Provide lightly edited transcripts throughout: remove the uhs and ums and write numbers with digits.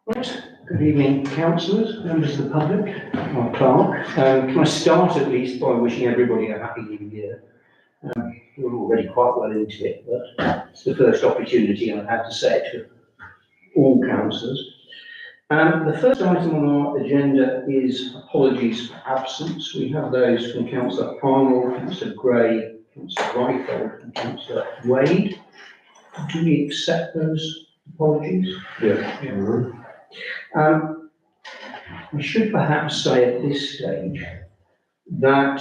Right. Good evening, councillors, members of the public, our clerk. Can I start at least by wishing everybody a happy new year? We're already quite well into it, but it's the first opportunity I've had to say it to all councillors. The first item on our agenda is apologies for absence. We have those from Councillor Arnold, Councillor Gray, Councillor Ryford and Councillor Wade. Do we accept those apologies? Yeah. I should perhaps say at this stage that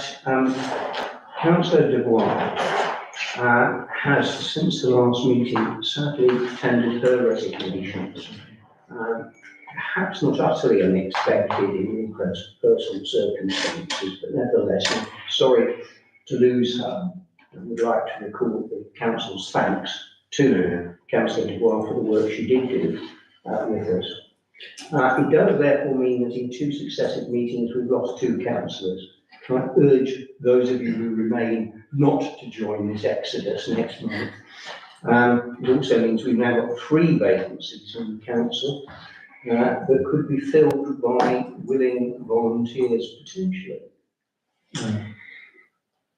Councillor Dubois has, since the last meeting, sadly tendered her resignation. Perhaps not utterly unexpected in personal circumstances, but nevertheless, I'm sorry to lose her. I would like to record the council's thanks to Councillor Dubois for the work she did do with us. It does therefore mean that in two successive meetings we've lost two councillors. I urge those of you who remain not to join this exodus next month. It also means we've now got 3 vacancies on the council that could be filled by willing volunteers potentially.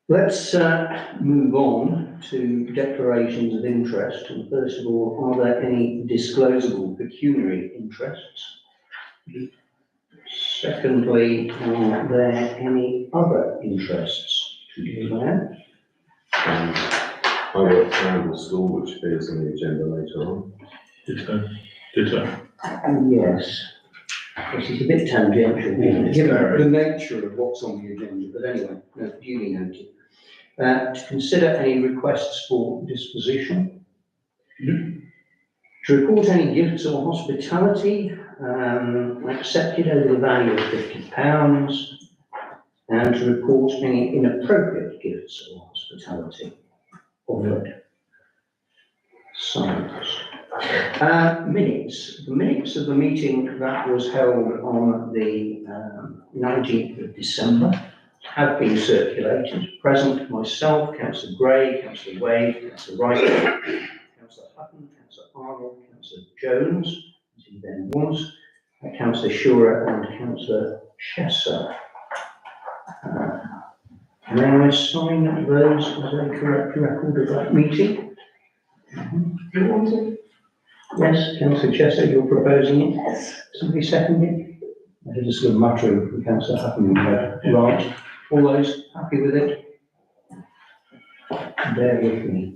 Let's move on to declarations of interest. And first of all, are there any disclosable pecuniary interests? Secondly, are there any other interests to declare? I work for Campbell School, which appears on the agenda later on. Ditto. Yes. This is a bit tangential, given the nature of what's on the agenda, but anyway, no, duly noted. To consider any requests for disposition. To report any gifts or hospitality accepted over the value of £50, and to report any inappropriate gifts or hospitality offered. Silence. Minutes. The minutes of the meeting that was held on the 19th of December have been circulated. Present, myself, Councillor Gray, Councillor Wade, Councillor Wright, Councillor Hutton, Councillor Arnold, Councillor Jones, as he then was, Councillor Shura and Councillor Chesser. May I sign those as a correct record of that meeting? Do you want it? Yes, Councillor Chesser, you're proposing it? Yes. Somebody second it? I heard a sort of muttering from Councillor Hutton. Right. All those happy with it? Bear with me.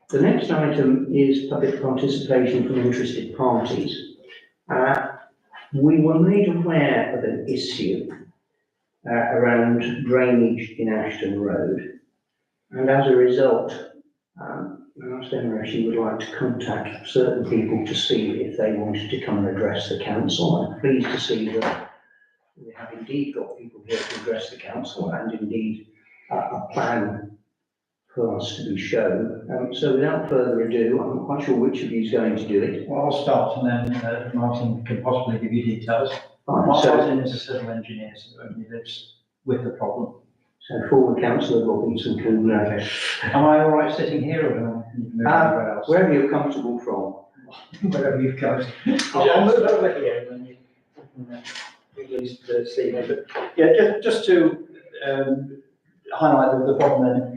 The next item is public participation from interested parties. We were made aware of an issue around drainage in Ashton Road, and as a result, I asked Emma if she would like to contact certain people to see if they wanted to come and address the council. I'm pleased to see that we have indeed got people here to address the council, and indeed a plan for us to be shown. So without further ado, I'm not quite sure which of you is going to do it. Well, I'll start and then Martin can possibly give you details. Martin is a civil engineer, so he lives with the problem. So former Councillor Robinson can... Am I all right sitting here or do I need to move anywhere else? Wherever you're comfortable from. Wherever you've come. I'll move over here and then you can at least see me. But yeah, just to highlight the problem then.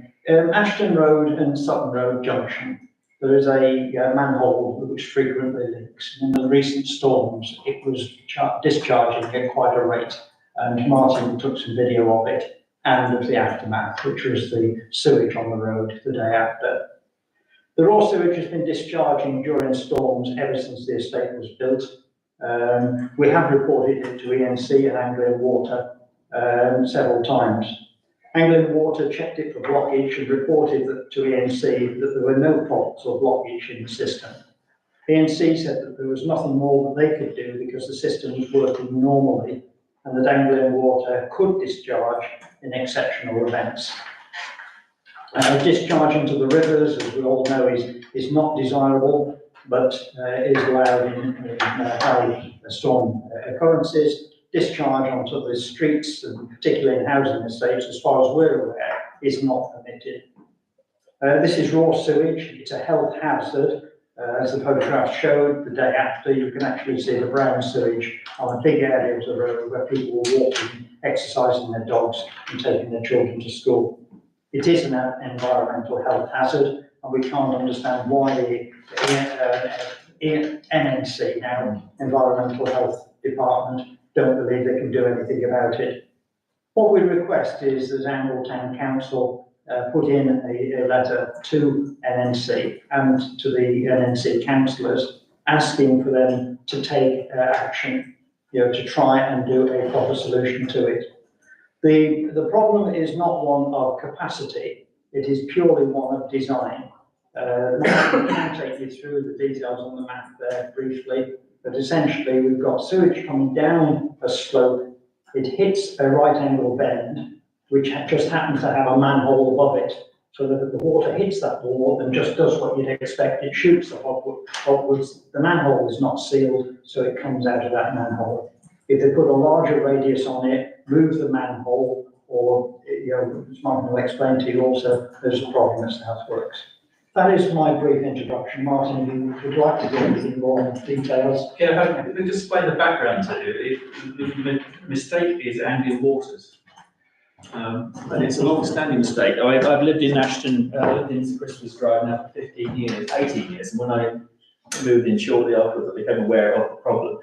Ashton Road and Sutton Road junction, there is a manhole which frequently leaks. In the recent storms, it was discharging at quite a rate, and Martin took some video of it and of the aftermath, which was the sewage on the road the day after. The raw sewage has been discharging during storms ever since the estate was built. We have reported it to ENC and Anglian Water several times. Anglian Water checked it for blockage and reported to ENC that there were no faults or blockage in the system. ENC said that there was nothing more that they could do because the system was working normally and that Anglian Water could discharge in exceptional events. Discharge into the rivers, as we all know, is not desirable, but is allowed in high storm occurrences. Discharge onto the streets, and particularly in housing estates, as far as we're aware, is not permitted. This is raw sewage. It's a health hazard. As the photograph showed, the day after, you can actually see the brown sewage on a big area of the road where people were walking, exercising their dogs and taking their children to school. It is an environmental health hazard, and we can't understand why the NNC, now Environmental Health Department, don't believe they can do anything about it. What we request is that Angle Town Council put in a letter to NNC and to the NNC councillors asking for them to take action, to try and do a proper solution to it. The problem is not one of capacity, it is purely one of design. I can take you through the details on the map there briefly, but essentially we've got sewage coming down a slope, it hits a right angle bend, which just happens to have a manhole above it, so that the water hits that wall and just does what you'd expect, it shoots upwards. The manhole is not sealed, so it comes out of that manhole. If they put a larger radius on it, move the manhole, or, as Martin will explain to you also, there's a problem as to how it works. That is my brief introduction. Martin, if you would like to do anything more in details? Yeah, if we just explain the background to you. The mistake is Anglian Waters. And it's a long-standing mistake. I've lived in Ashton, in Christmas Drive now for 15 years, 18 years, and when I moved in shortly afterwards, I became aware of the problem.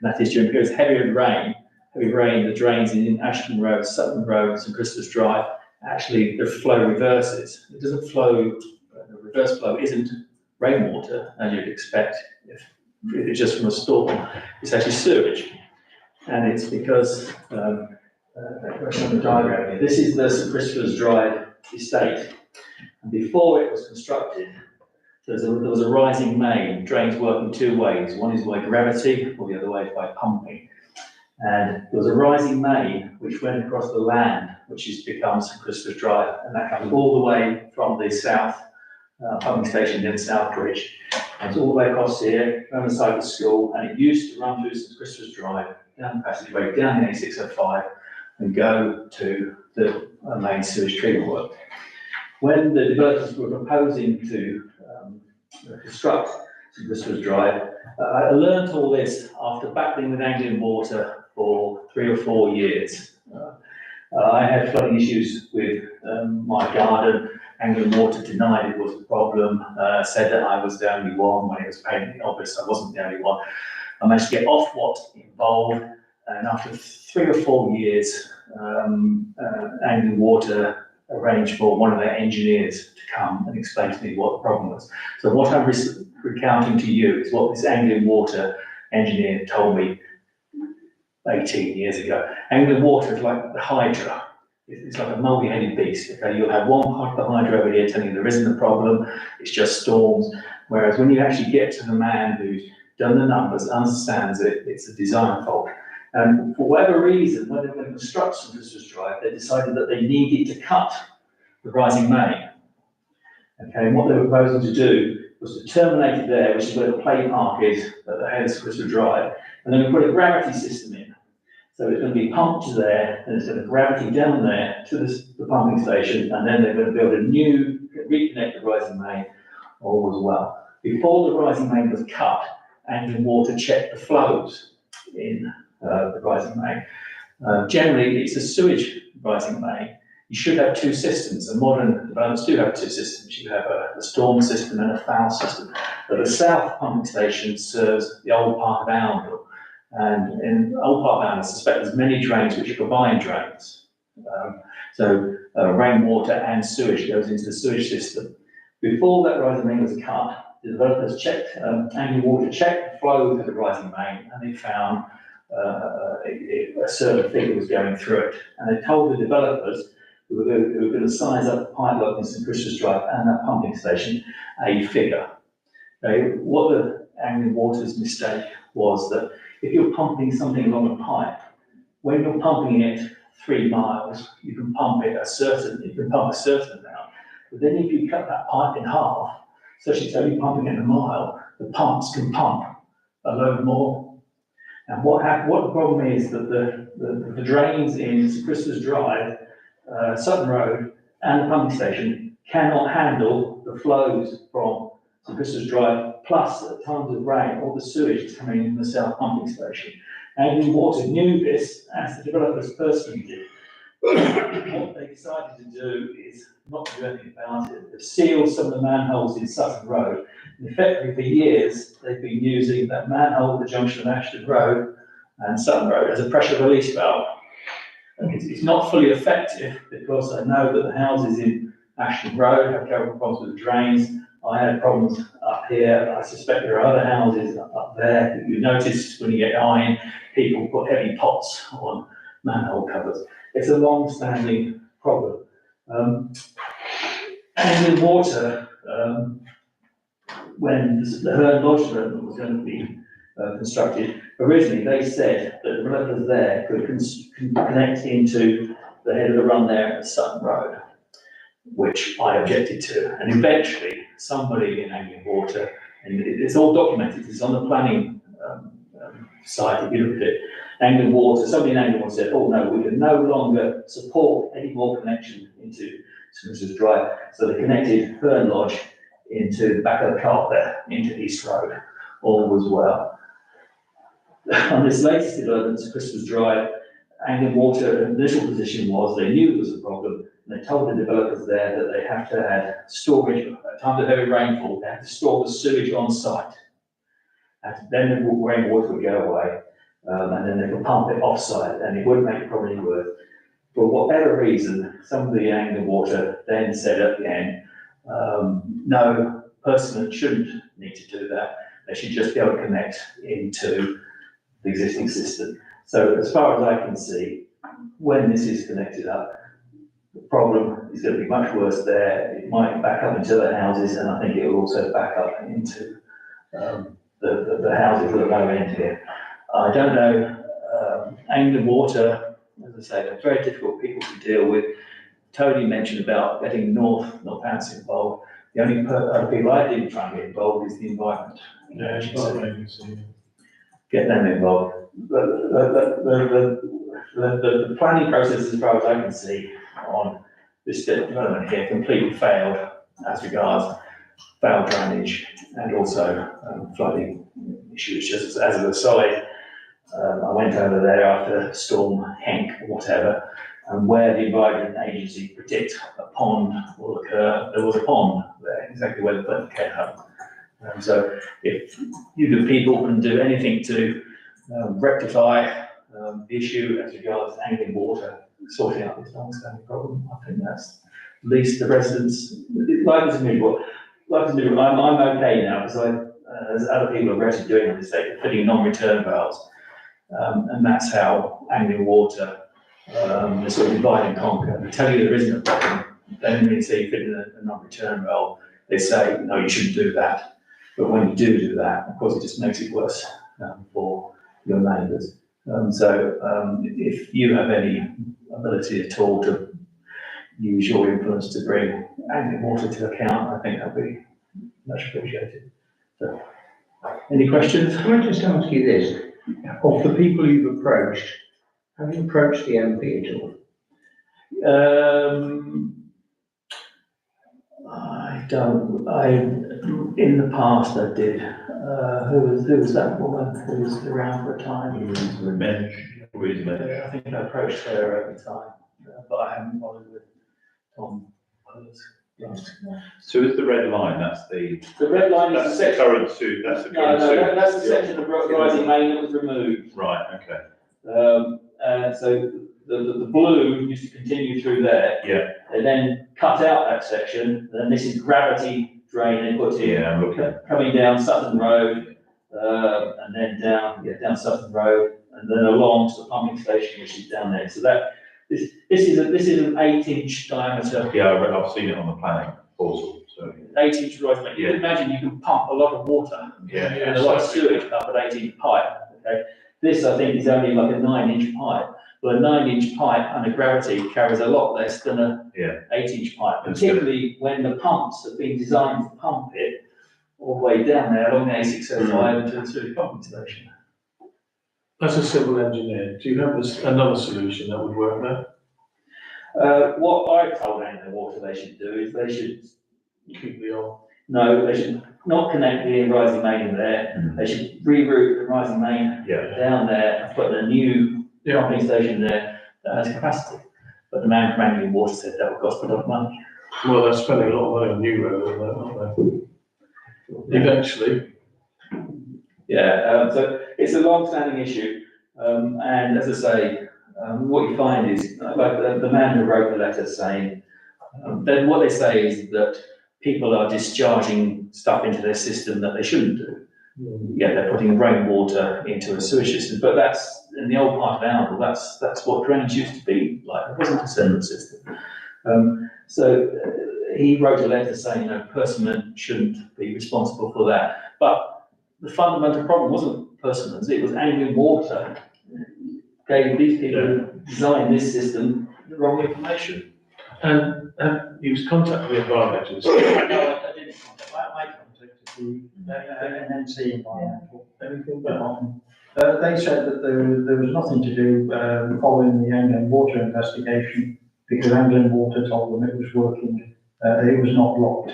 And that is during periods of heavy rain, the drains in Ashton Road, Sutton Road, and Christmas Drive, actually the flow reverses. It doesn't flow, the reverse flow isn't rainwater, as you'd expect if it's just from a storm. It's actually sewage. And it's because, on the diagram here, this is the St Christopher's Drive estate. And before it was constructed, there was a rising main. Drains work in two ways. One is by gravity, or the other way is by pumping. And there was a rising main which went across the land, which has become St Christopher's Drive, and that comes all the way from the south pumping station in South Bridge. And it's all the way across here, around the side of the school, and it used to run through St Christopher's Drive, down the passageway, down the A605, and go to the main sewage treatment work. When the developers were proposing to construct St Christopher's Drive, I learned all this after battling with Anglian Water for 3 or 4 years. I had flooding issues with my garden. Anglian Water denied it was a problem, said that I was the only one, when it was painfully obvious I wasn't the only one. I managed to get Ofwat involved, and after 3 or 4 years, Anglian Water arranged for one of their engineers to come and explain to me what the problem was. So what I'm recounting to you is what this Anglian Water engineer told me 18 years ago. Anglian Water is like the Hydra. It's like a multi-headed beast. Okay? You'll have one part of the Hydra over here telling you there isn't a problem, it's just storms. Whereas when you actually get to the man who's done the numbers, understands it, it's a design fault. And for whatever reason, when they were going to construct St Christopher's Drive, they decided that they needed to cut the rising main. Okay, and what they were proposing to do was to terminate it there, which is where the play park is at the head of St Christopher's Drive, and then we put a gravity system in. So it's going to be pumped there, and it's going to gravity down there to the pumping station, and then they're going to build a new, reconnect the rising main, all was well. Before the rising main was cut, Anglian Water checked the flows in the rising main. Generally, it's a sewage rising main. You should have two systems, and modern developments do have two systems. You have a storm system and a foul system. But the south pumping station serves the old part of Oundle. And in the old part of Oundle, I suspect there's many drains which are combined drains. Rainwater and sewage goes into the sewage system. Before that rising main was cut, the developers checked, Anglian Water checked the flow through the rising main, and they found a certain figure was going through it. And they told the developers who were going to size up the pipeline in St Christopher's Drive and that pumping station a figure. Okay, what the Anglian Water's mistake was that if you're pumping something along a pipe, when you're pumping it 3 miles, you can pump a certain amount. But then if you cut that pipe in half, so it's only pumping it a mile, the pumps can pump a load more. And what the problem is that the drains in St Christopher's Drive, Sutton Road, and the pumping station cannot handle the flows from St Christopher's Drive, plus at times of rain, all the sewage is coming in from the south pumping station. Anglian Water knew this, as the developers personally did. What they decided to do is not to do anything about it. They've sealed some of the manholes in Sutton Road. And effectively, for years, they've been using that manhole at the junction of Ashton Road and Sutton Road as a pressure release valve. It's not fully effective because I know that the houses in Ashton Road have terrible problems with the drains. I had problems up here. I suspect there are other houses up there that you notice when you get iron, people put heavy pots on manhole covers. It's a long-standing problem. Anglian Water, when the Herne Lodge development was going to be constructed, originally they said that the developers there could connect into the head of the run there at Sutton Road, which I objected to. And eventually, somebody in Anglian Water, and it's all documented, it's on the planning site, if you look at it, Anglian Water, somebody in Anglian Water said, oh no, we can no longer support any more connection into Smithers Drive. So they connected Herne Lodge into the back of the cart there, into East Road. All was well. On this latest development, Christmas Drive, Anglian Water initial position was they knew there was a problem, and they told the developers there that they have to add storage at times of heavy rainfall. They have to store the sewage on site, and then the rainwater would go away, and then they could pump it off site, and it wouldn't make the problem any worse. For whatever reason, some of the Anglian Water then said at the end, no, person shouldn't need to do that. They should just be able to connect into the existing system. So as far as I can see, when this is connected up, the problem is going to be much worse there. It might back up into the houses, and I think it will also back up into the houses at the lower end here. I don't know, Anglian Water, as I say, they're very difficult people to deal with. Tony mentioned about getting Northampton involved. The only other people I didn't try and get involved is the environment. Yeah, it's not agency. Get them involved. The planning process, as far as I can see, on this development here completely failed as regards foul drainage and also flooding issues. Just as an aside, I went over there after Storm Henk or whatever, and where the environment agency predict a pond will occur, there was a pond there, exactly where the flood came up. So if you the people can do anything to rectify the issue as regards Anglian Water, sorting out this long-standing problem, I think that's at least the residents, like as miserable. I'm okay now because as other people are already doing on this state, fitting non-return valves, and that's how Anglian Water, they sort of divide and conquer. They tell you there isn't a problem, then when you say you fit in a non-return valve, they say, no, you shouldn't do that. But when you do that, of course, it just makes it worse for your neighbours. So if you have any ability at all to use your influence to bring Anglian Water to account, I think that'd be much appreciated. So, any questions? Can I just ask you this? Of the people you've approached, have you approached the MP at all? In the past I did. Who was that woman who was around for a time? I think I approached her every time, but I haven't bothered with Tom. So is the red line, that's the red line is the the section. current suit, that's the current No, suit? that's the section of Rising Main that was removed. Right, okay, So the blue used to continue through there. yeah, They then cut out that section, and this is gravity drain they put in. yeah, I'm looking, Coming down Sutton Road, and then down Sutton Road, and then along to the pumping station, which is down there. So this is an 8-inch diameter. yeah, I've seen it on the planning portal, So, 8-inch rising main. You can imagine you can pump a lot of water yeah, and a lot of sewage up an 8-inch pipe, okay? This, I think, is only like a 9-inch pipe. Well, a 9-inch pipe under gravity carries a lot less than a Yeah. 8-inch pipe, That's good. particularly when the pumps have been designed to pump it all the way down there along the A605 to the sewage pumping station. As a civil engineer, do you have another solution that would work there? What I told Anglian Water they should do is they should, Keep the old, no, they should not connect the rising main in there. Mm. They should reroute the rising main yeah, down there and put a new pumping station there that has capacity. But the man from Anglian Water said that would cost a lot of money. well, they're spending a lot of money on new road, on that, aren't they? Eventually, Yeah, so it's a long-standing issue, and as I say, what you find is, like the man who wrote the letter saying, then what they say is that people are discharging stuff into their system that they shouldn't do. Yeah, they're putting rainwater into a sewage system, but that's, in the old part of Oundle, that's what drainage used to be like, it wasn't a sediment system. He wrote a letter saying, no, Persimmon shouldn't be responsible for that, but the fundamental problem wasn't Persimmon, it was Anglian Water gave these people who designed this system the wrong information. and he was contacting the Environment Agency. No, I didn't contact. I contacted the NNC Environmental. Anything better? They said that there was nothing to do following the Anglian Water investigation because Anglian Water told them it was working, it was not blocked.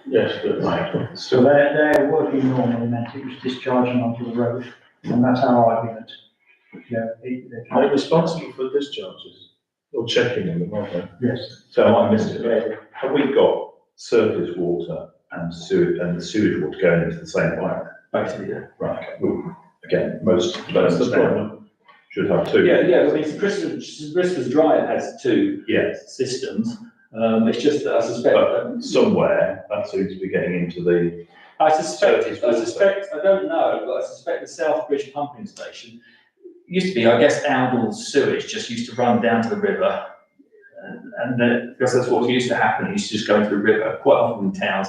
Yes, but right. So their working normally meant it was discharging onto the road, and that's our argument. Yeah, Are they responsible for discharges or checking them, aren't they? yes. so I missed it. Have we got surface water and sewage water going into the same pipe? Basically, yeah. Right, okay. Well, again, most That's developments the now problem. should have two. Yeah, I mean, Christmas Drive has two Yes, systems. It's just that I suspect, but somewhere that seems to be getting into the, I don't know, but I suspect the Southbridge pumping station used to be, I guess, Oundle's sewage just used to run down to the river. And then, because that's what used to happen, it used to just go into the river, quite often in towns.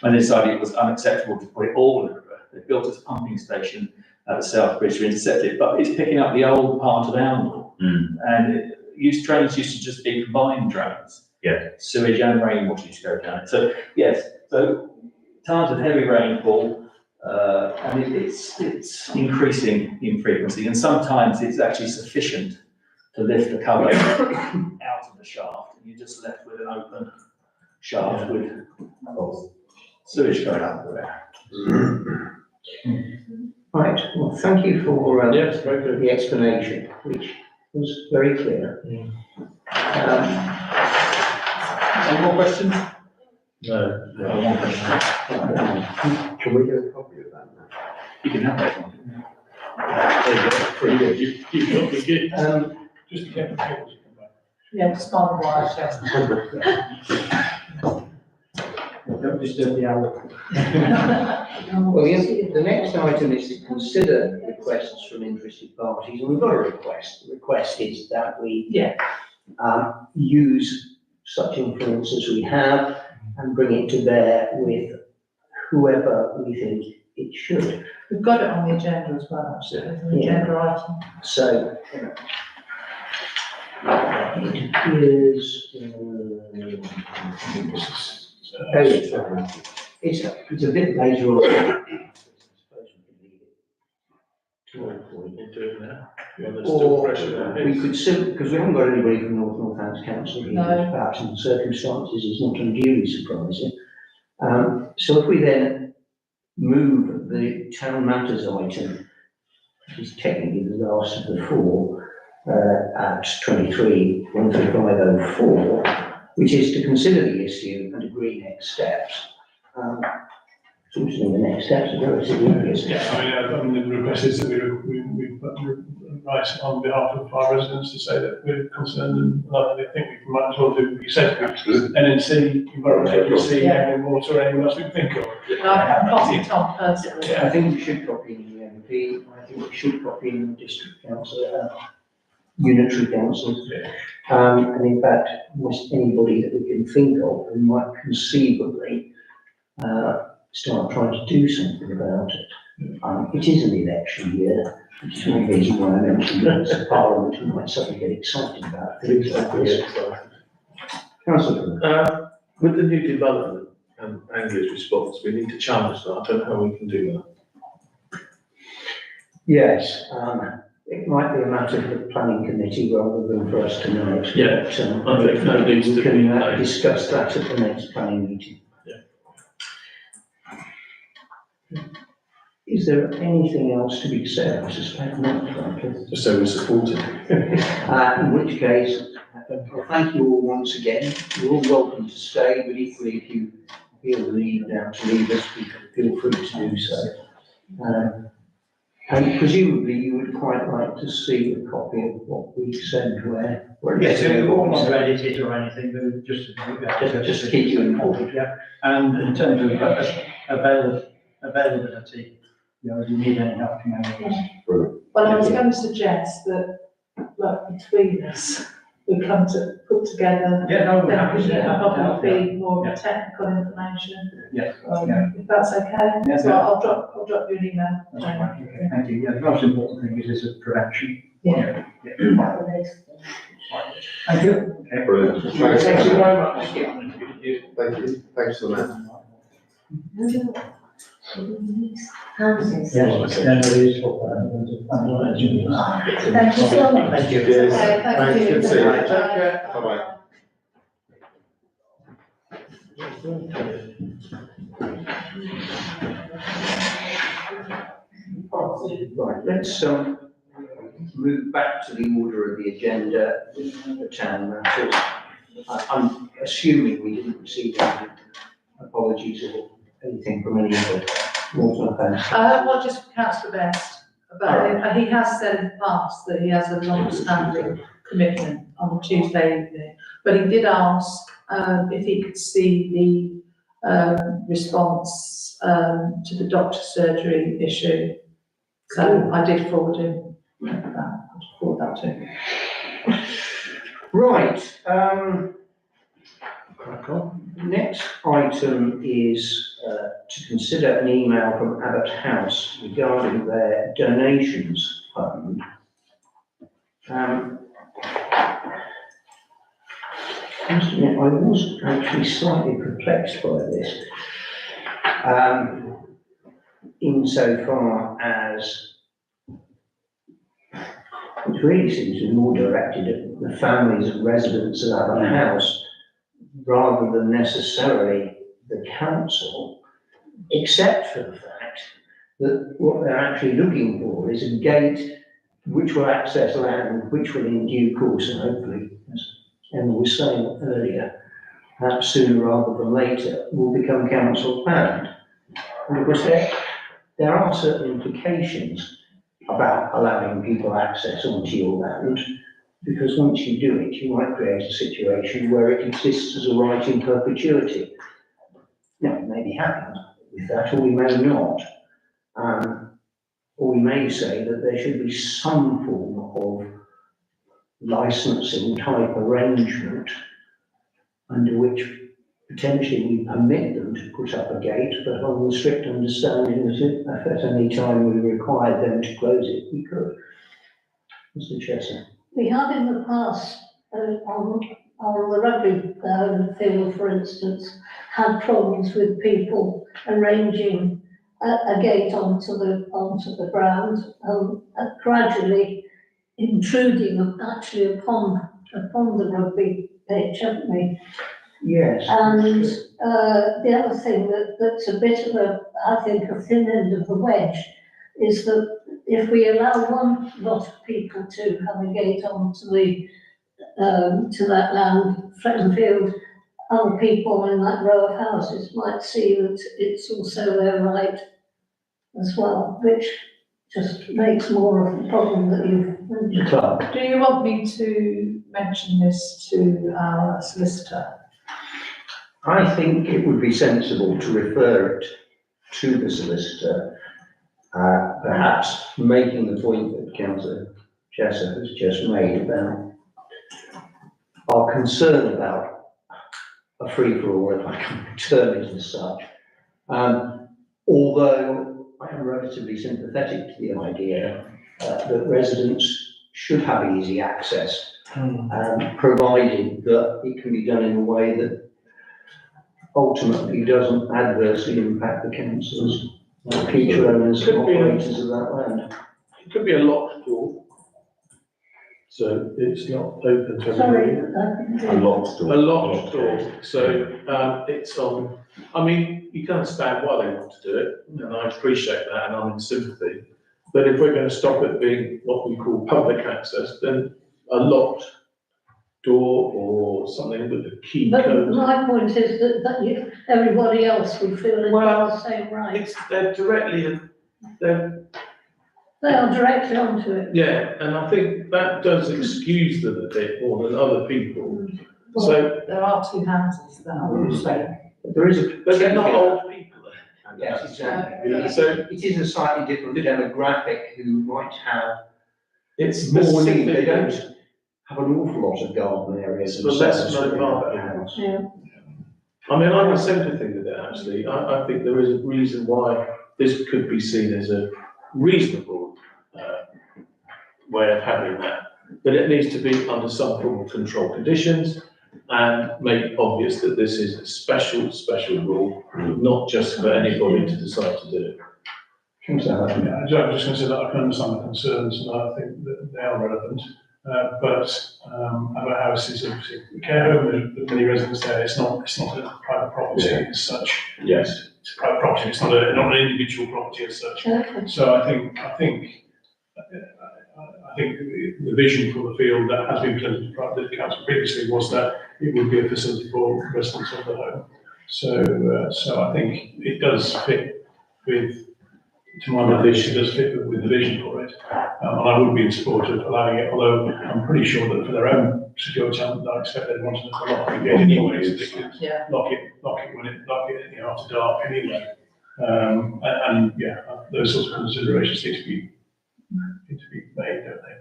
When they decided it was unacceptable to put it all in the river, they built a pumping station at the Southbridge to intercept it, but it's picking up the old part of Oundle. And drains used to just be combined drains. Yeah. Sewage and rainwater used to go down it. So, yes, so times of heavy rainfall, and it's increasing in frequency, and sometimes it's actually sufficient to lift the cover out of the shaft, and you're just left with an open shaft with sewage going up there. Right, well, thank you for Yes, very good. the explanation, which was very clear. Any more questions? No. One question. can we get a copy of that now? You can have that one. There you go, pretty good. You've got the gift. Just be careful, cables come back. Yeah, just on the wire, yes. Don't disturb the owl. Well, yes, the next item is to consider requests from interested parties, and we've got a request. The request is that we use such influence as we have and bring it to bear with whoever we think it should. We've got it on the agenda as well, actually, as an agenda item. So, it appears, it's a bit later on. I suppose we can leave it to one point. We'll do it now. Yeah, there's still Or pressure there. we could simply, because we haven't got anybody from Northants Council here, No. which perhaps in the circumstances is not unduly surprising. So if we then move the town matters item, which is technically the last of the four, at 23-13504, which is to consider the issue and agree next steps. Seems to me the next steps are relatively obvious. Yeah, I mean, the request is that we write on behalf of our residents to say that we're concerned and I think we might as well do what you said, NNC, Environment Agency, Anglian Water, anyone else we can think of. I've copied Tom personally. I think we should copy in the MP, I think we should copy in the district council. unitary councils. And in fact, almost anybody that we can think of who might conceivably start trying to do something about it. It is an election year, which is one reason why I mentioned that it's a parliament who might suddenly get excited about things like this. Councillor. With the new development and Anglia's response, we need to challenge that. I don't know how we can do that. Yes, it might be a matter for the planning committee rather than for us tonight. Yeah, But, I think that needs to we be can noted. discuss that at the next planning meeting. Is there anything else to be said? I suspect not, frankly. Just so we support it. In which case, well, thank you all once again. You're all welcome to stay, but equally if you feel the need now to leave us, feel free to do so. And presumably you would quite like to see a copy of what we sent where. Yes, so we won't want to edit it or anything, but Just keep you informed. Yeah, and in terms of availability, you know, if you need any help from any of us. Well, I was going to suggest that, like, between us, we come to put together. Yeah, no, we're Then happy we to can help, probably yeah. be more Yeah. technical information. Yeah. If that's okay. Yeah, So yeah. I'll drop you an email. That's fine, okay, thank you. Yeah, the most important thing is a prevention. Yeah. Thank you. Okay. Brilliant. Thank you very much. Thank you. Thanks for that. Houses. Yes, then it is for, Thank you so much. Thank you. Okay, thank you. Good to see you. Bye. Take care. Bye-bye. Right, let's move back to the order of the agenda, the town matters. I'm assuming we didn't receive any apologies or anything from any of the Northern fans. Well, just Councillor Best, but he has said in the past that he has a long-standing commitment on Tuesday evening. But he did ask if he could see the response to the doctor's surgery issue. So I did forward him that. I'll forward that to him. Right, crack on. Next item is to consider an email from Abbott House regarding their donations fund. I must admit, I was actually slightly perplexed by this, insofar as it really seems to be more directed at the families and residents of Abbott House rather than necessarily the council, except for the fact that what they're actually looking for is a gate which will access land, which will in due course, and hopefully, as Emma was saying earlier, perhaps sooner rather than later, will become council land. And of course, there are certain implications about allowing people access onto your land, because once you do it, you might create a situation where it exists as a right in perpetuity. Now, we may be happy with that, or we may not. Or we may say that there should be some form of licensing type arrangement under which potentially we permit them to put up a gate, but on the strict understanding that if at any time we required them to close it, we could. Mr. Chesson. We have in the past, on the rugby field, for instance, had problems with people arranging a gate onto the ground, gradually intruding actually upon the rugby pitch, haven't we? Yes. And the other thing that's a bit of I think, a thin end of the wedge is that if we allow one lot of people to have a gate onto to that land, Frettenfield, other people in that row of houses might see that it's also their right as well, which just makes more of the problem that you've mentioned. Do you want me to mention this to our solicitor? I think it would be sensible to refer it to the solicitor, perhaps making the point that Councillor Jessa has just made about our concern about a free-for-all, if I can term it as such. Although I am relatively sympathetic to the idea that residents should have easy access, provided that it can be done in a way that ultimately doesn't adversely impact the councils, future owners and operators of that land. It could be a locked door. So it's not open to Sorry, everybody. A locked door. A locked door, so, it's on, I mean, you can understand why they want to do it, and I appreciate that, and I'm in sympathy. But if we're going to stop it being what we call public access, then a locked door or something with a key But code. my point is that everybody else would feel Well, the same right. They're directly, they're, They are directly onto it. yeah, and I think that does excuse them a bit more than other people. Well, So, there are two houses that I would say. There is a. but they're not old people there. Yes, exactly. Yeah, so It is a slightly different demographic who might have it's more need. specific. They don't have an awful lot of garden areas. But that's themselves no for part. a house. Yeah. I mean, I'm in sympathy with it, actually. I think there is a reason why this could be seen as a reasonable way of having that. But it needs to be under some form of control conditions and make obvious that this is a special rule, not just for anybody to decide to do it. Yeah, I'm just going to say that I can understand the concerns, and I think that they are relevant. But our house is obviously a care home, there's many residents there, it's not a private property as such. Yes. It's a private property, it's not an individual property as such. Okay. So I think the vision for the field that has been presented to the council previously was that it would be a facility for residents of the home. So I think it does fit with, to my knowledge, it does fit with the vision for it. And I would be in support of allowing it, although I'm pretty sure that for their own security, I expect they'd want to lock the gate anyway, so they could Yeah. lock it after dark anyway. And yeah, those sorts of considerations need to be made, don't they?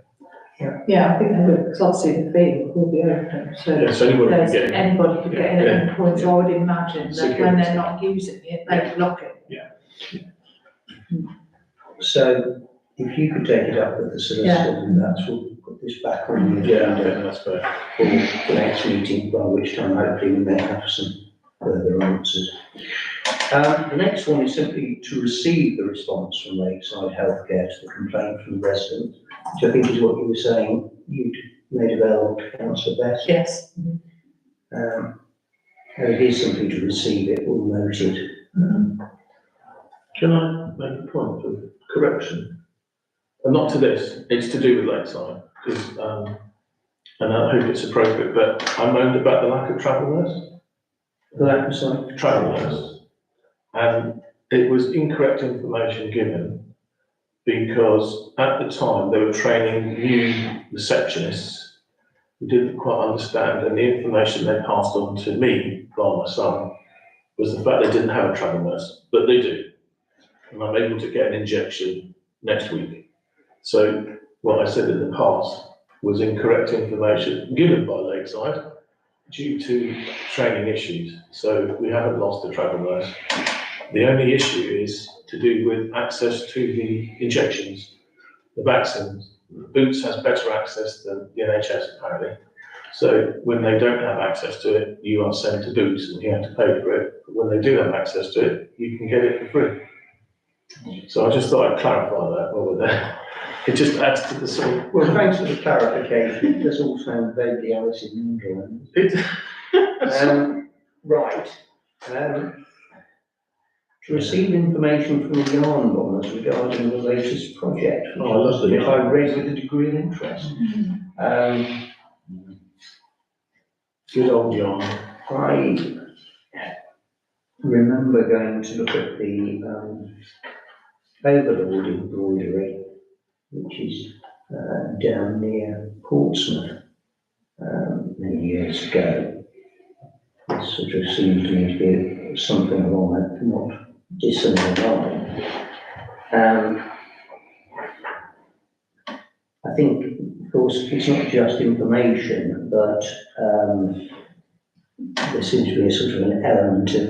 Yeah, I think they would, because obviously the field will be open, so Yes, anybody can there's, get in. anybody could get in at any point, so I would imagine that when Security. they're not using it, they could lock it. So if you could take it up with the solicitor, and that's what we'll put this back on the Yeah, I agenda think that's fair. for the next meeting, by which time hopefully we may have some further answers. The next one is simply to receive the response from Lakeside Healthcare to the complaint from the resident, which I think is what you were saying you'd made available to Councillor Best. Yes. And it is simply to receive it, we'll note it. Can I make a point of correction? Not to this, it's to do with Lakeside, because, and I hope it's appropriate, but I moaned about the lack of travel nurse. The lack of sight. Travel nurse. And it was incorrect information given because at the time they were training new receptionists who didn't quite understand, and the information they passed on to me by my son was the fact they didn't have a travel nurse, but they do. And I'm able to get an injection next week. So what I said in the past was incorrect information given by Lakeside due to training issues. So we haven't lost the travel nurse. The only issue is to do with access to the injections, the vaccines. Boots has better access than the NHS apparently. So when they don't have access to it, you are sent to Boots and you have to pay for it. But when they do have access to it, you can get it for free. So I just thought I'd clarify that over there. It just adds to the sort of. Well, thanks for the clarification. It does all sound vaguely Alice in Wonderland. Right. To receive information from the yarn bombers regarding the latest project, which Oh, I love the which I yarn. read with a degree of interest. Good old yarn. I remember going to look at the Overlord embroidery, which is down near Portsmouth many years ago. It sort of seemed to me to be something along that not dissimilar line. I I think, of course, it's not just information, but there seems to be a sort of an element of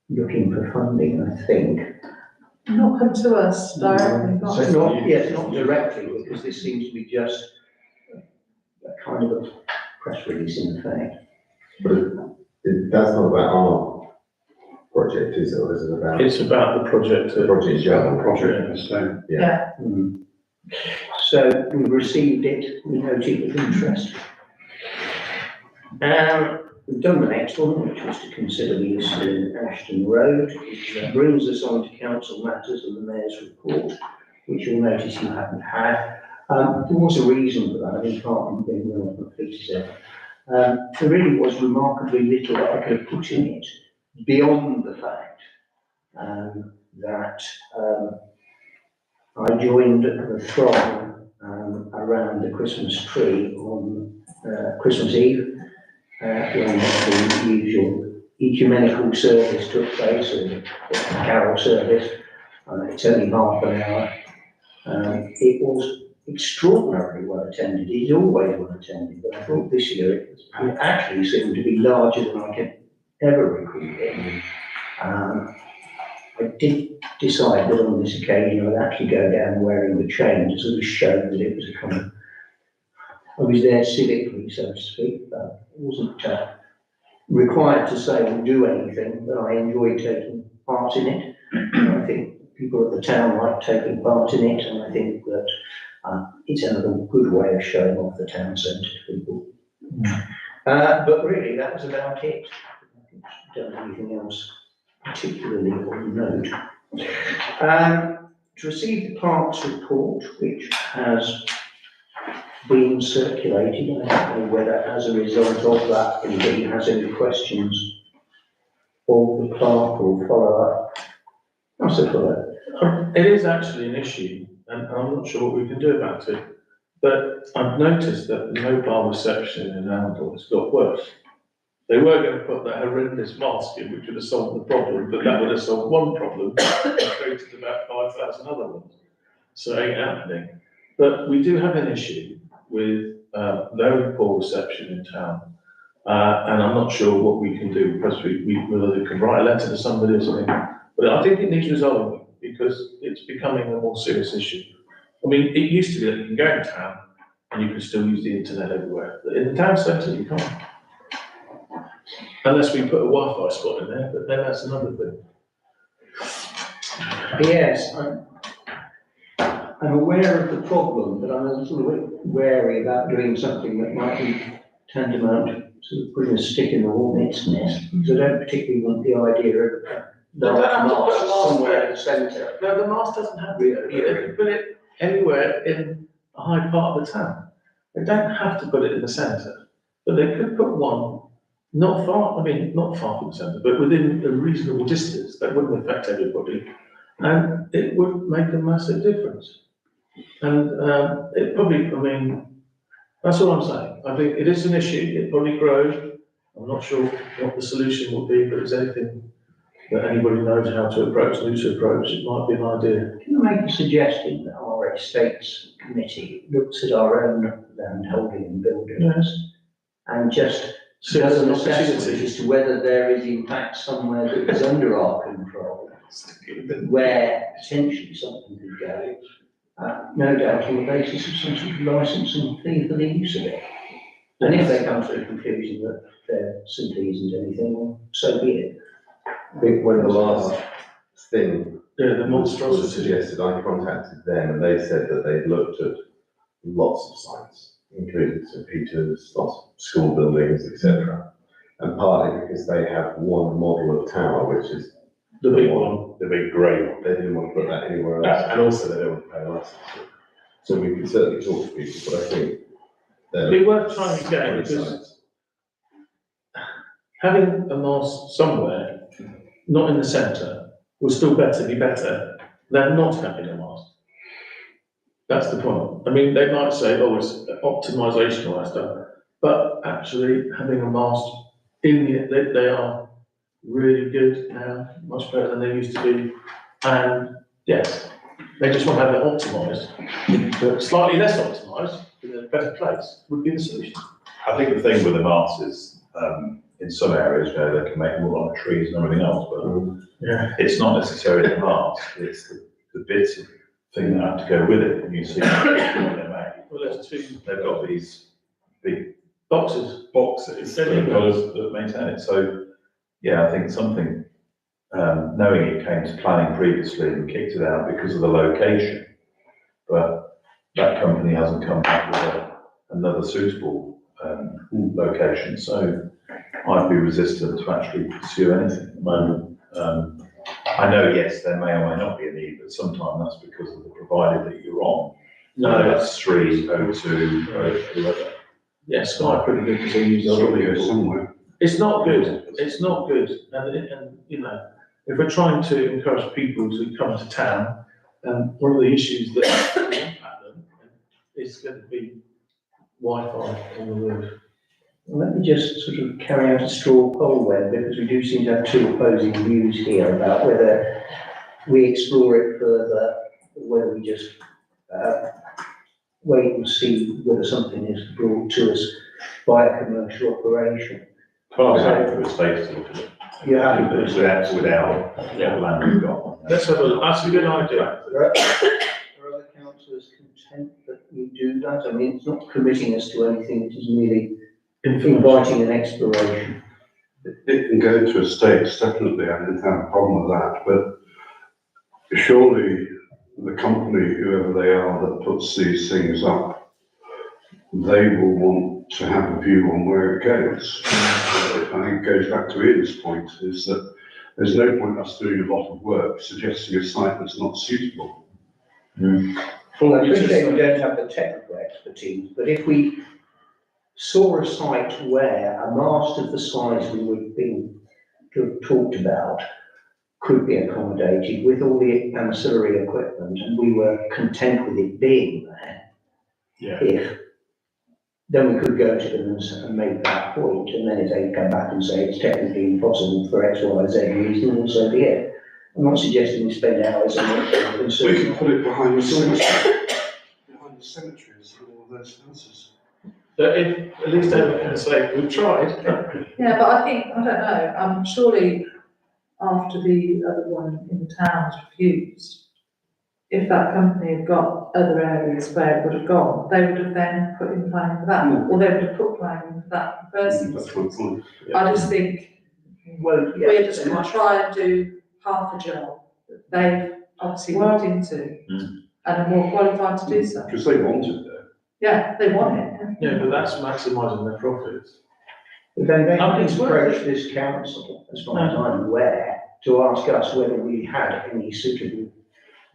looking for funding, I think. Not come to us directly, So but not, yes, not directly, because this seems to be just a kind of a press release in effect. That's not about our project, is it, or is it about? It's about the project. The project, yeah. Project, so. yeah, Mm. So we received it, we noted with interest. We've done the next one, which was to consider the use in Ashton Road, which brings us on to council matters and the mayor's report, which you'll notice you haven't had. There was a reason for that, in part from being well completed. There really was remarkably little I could have put in it, beyond the fact that I joined the throng around the Christmas tree on Christmas Eve, when the usual ecumenical service took place, or the carol service. It's only half an hour. It was extraordinarily well attended. It's always well attended, but I thought this year it actually seemed to be larger than I could ever recall it. I did decide that on this occasion I'd actually go down wearing the chain to sort of show that it was a kind of, I was there civically, so to speak, but I wasn't required to say or do anything, but I enjoyed taking part in it. And I think people at the town like taking part in it, and I think that it's another good way of showing off the town centre to people. But really, that was about it. I don't have anything else particularly of note. To receive the Parks report, which has been circulated, I don't know whether as a result of that anybody has any questions of the clerk or follow-up. I said follow-up. It is actually an issue, and I'm not sure what we can do about it, but I've noticed that the mobile reception in Arundel has got worse. They were going to put that horrendous mask in, which would have solved the problem, but that would have solved one problem and created about 5,000 other ones. So it ain't happening. But we do have an issue with very poor reception in town. And I'm not sure what we can do, because whether we can write a letter to somebody or something. But I think it needs resolving, because it's becoming a more serious issue. I mean, it used to be that you can go in town and you can still use the internet everywhere. But in the town centre, you can't. Unless we put a Wi-Fi spot in there, but then that's another thing. Yes, I'm aware of the problem, but I'm a little bit wary about doing something that might be tantamount to sort of putting a stick in the hornet's nest, because I don't particularly want the idea of No, don't have to put a mast mast somewhere there. in the centre. No, the mast doesn't have to be there. You can put it anywhere in a high part of the town. They don't have to put it in the centre, but they could put one not far from the centre, but within a reasonable distance that wouldn't affect everybody. And it would make a massive difference. And it probably, I mean, that's all I'm saying. I think it is an issue, it probably grows. I'm not sure what the solution will be, but is anything that anybody knows how to approach, it might be an idea. Can I make a suggestion that our estates committee looks at our own land holding and buildings and just So does there's an an assessment opportunity. as to whether there is in fact somewhere that is under our control, where potentially something could go, no doubt on the basis of some sort of licence and fee for the use of it. And if they come to the conclusion that there simply isn't anything, well, so be it. I think when the last thing Yeah, the was monstrosity. suggested, I contacted them and they said that they'd looked at lots of sites, including St Peter's, lots of school buildings, etc. And partly because they have one model of tower, which is The big one. the big grey one. They didn't want to put that anywhere else, and also they don't want to pay a license. So we could certainly talk to people, but I think It'd be worth trying again, because having a mast somewhere, not in the centre, will still be better than not having a mast. That's the point. I mean, they might say, oh, it's optimisation, all that stuff, but actually having a mast they are really good now, much better than they used to be. And yes, They just want to have it optimised, but slightly less optimised, in a better place, would be the solution. I think the thing with the masts is, in some areas, you know, they can make them all like trees and everything else, but Yeah. it's not necessarily the mast, it's the bits of thing that have to go with it, and you see what they're made. Well, there's two They've got these big boxes. boxes that have got to maintain it, so, yeah, I think something, knowing it came to planning previously and kicked it out because of the location, but that company hasn't come back with another suitable, location, so I'd be resistant to actually pursue anything at the moment. I know, yes, there may or may not be a need, but sometimes that's because of the provider that you're on. No, That's 3, O2, whoever. yeah, Sky are pretty good because they use other people. somewhere. It's not good, it's not good, and, you know, if we're trying to encourage people to come to town, one of the issues that impact them is going to be Wi-Fi on the road. Let me just sort of carry out a straw poll then, because we do seem to have two opposing views here about whether we explore it further, or whether we just wait and see whether something is brought to us by a commercial operation. I'm happy for the state to look at it. You're happy with it? Without the land we've got. Let's have a, that's a good idea. Are other councillors content that we do that? I mean, it's not committing us to anything, it is merely inviting an exploration. It can go to estates, definitely, I didn't have a problem with that, but surely the company, whoever they are that puts these things up, they will want to have a view on where it goes. I think it goes back to Ian's point, is that there's no point us doing a lot of work suggesting a site that's not suitable. Well, I appreciate we don't have the technical expertise, but if we saw a site where a mast of the size we would be to have talked about could be accommodated with all the ancillary equipment, and we were content with it being there. Yeah. Then we could go to them and make that point, and then if they come back and say it's technically impossible for X, Y, Z reason, then so be it. I'm not suggesting we spend hours on it. We can put it behind the cemetery, behind the cemeteries and all those houses. So if, at least they can say, we've tried. Yeah, but I think, I don't know, surely after the other one in the town was refused, if that company had got other areas where it would have gone, they would have then put in planning for that, or they would have put planning for that in the first That's my instance. point. I just think Well, we're just going to try and do half a job that they've obviously looked into and are more qualified to do so. Because they wanted there. Yeah, they want it. Yeah, but that's maximising their profits. But then they I mean, can it's worth approach this council, as far as I'm aware, to ask us whether we had any suitable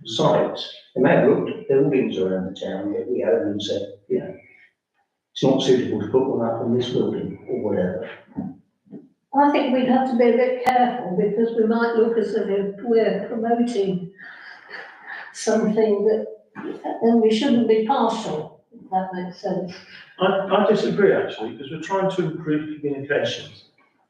sites. They may have looked at buildings around the town that we own and said, you know, it's not suitable to put one up in this building or whatever. I think we'd have to be a bit careful because we might look as if we're promoting something that, and we shouldn't be partial, if that makes sense. I disagree actually, because we're trying to improve communications.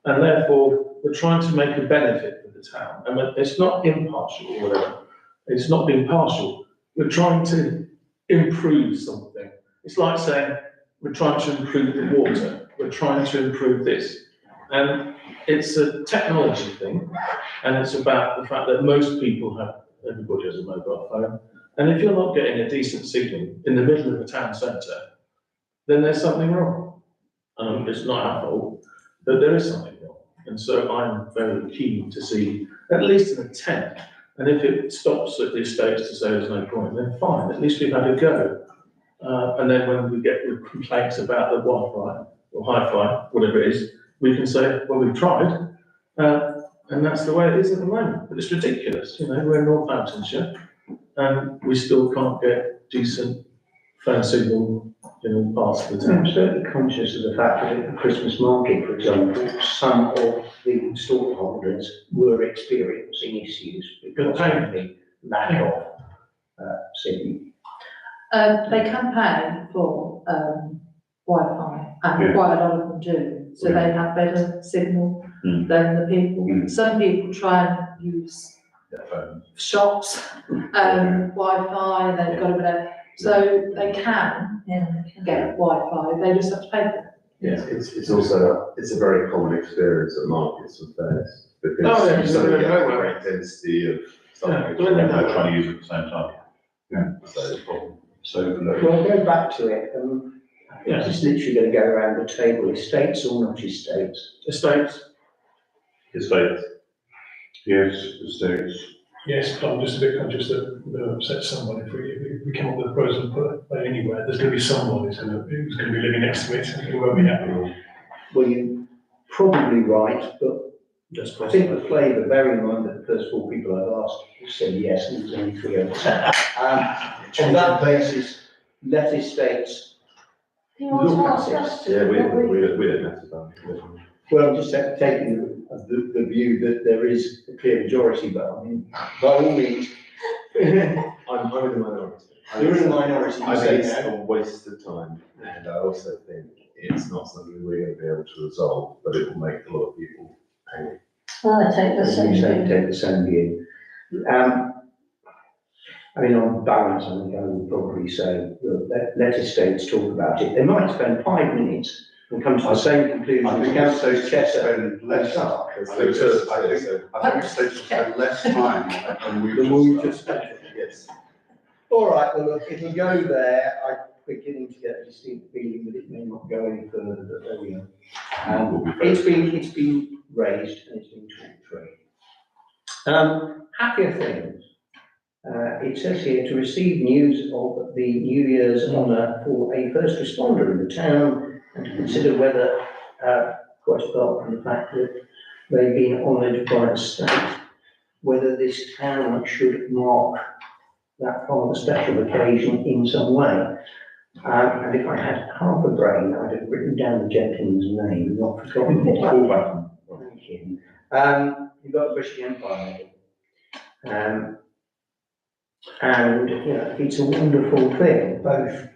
And therefore, we're trying to make a benefit for the town. And it's not impartial or whatever. It's not being partial. We're trying to improve something. It's like saying, we're trying to improve the water. We're trying to improve this. And it's a technology thing. And it's about the fact that most people everybody has a mobile phone. And if you're not getting a decent signal in the middle of the town centre, then there's something wrong. It's not our fault, but there is something wrong. And so I'm very keen to see at least an attempt. And if it stops at the estates to say there's no point, then fine, at least we've had a go. And then when we get complaints about the Wi-Fi or Hi-Fi, whatever it is, we can say, well, we've tried. And that's the way it is at the moment. But it's ridiculous, you know, we're in Northamptonshire and we still can't get decent phone signal in all parts of the town. I'm certainly conscious of the fact that at the Christmas market, for example, some of the stallholders were experiencing issues because of the lack of signal. They can pay for Wi-Fi, and quite a lot of them do, so they have better signal than the people. Some people try and use shops, Wi-Fi, they've got a bit of, so they can get Wi-Fi, they just have to pay for it. Yeah, it's also, it's a very common experience at markets and fairs, Oh, yeah, because you so suddenly they're get a nowhere. great density of Yeah, stuff. but they're They're trying to use it at the same time. So, problem. So, Well, go back to it, Yeah. just literally going to go around the table, estates or not estates? Estates, Estates. yes, estates. yes, I'm just a bit conscious that we'll upset somebody if we come up with a proposal and put it anywhere, there's gonna be someone who's gonna be living next to it, who won't be happy. Well, you're probably right, but Just I think the flavour, bearing in mind that the first 4 people I've asked said yes, and there's only 3 others. On that basis, let estates, Do you want to Look ask at us Yeah, to? we what we- don't have to do. well, I'm just taking the view that there is a clear majority, but I mean, by all means. I'm in the minority. You're in the minority, I you think say it's no. a waste of time, and I also think it's not something we're going to be able to resolve, but it will make a lot of people angry. I take the As same you say, view. take the same view. I mean, on balance, I think I would probably say, look, let estates talk about it. They might spend 5 minutes and come to the same conclusion I as think Councillor estates will Chester. spend less, I think estates will spend less time than we've Then we'll just done. just, Yes. all right, well, look, if we go there, I'm beginning to get a distinct feeling that it may not go any further, but there we go. It's been raised and it's been talked through. Happier things. It says here to receive news of the New Year's honour for a first responder in the town and to consider whether, quite apart from the fact that they've been honoured by the state, whether this town should mark that part of a special occasion in some way. And if I had half a brain, I'd have written down the gentleman's name and not forgotten it. Call back. Thank you. You've got the British Empire medal. And, you know, it's a wonderful thing, both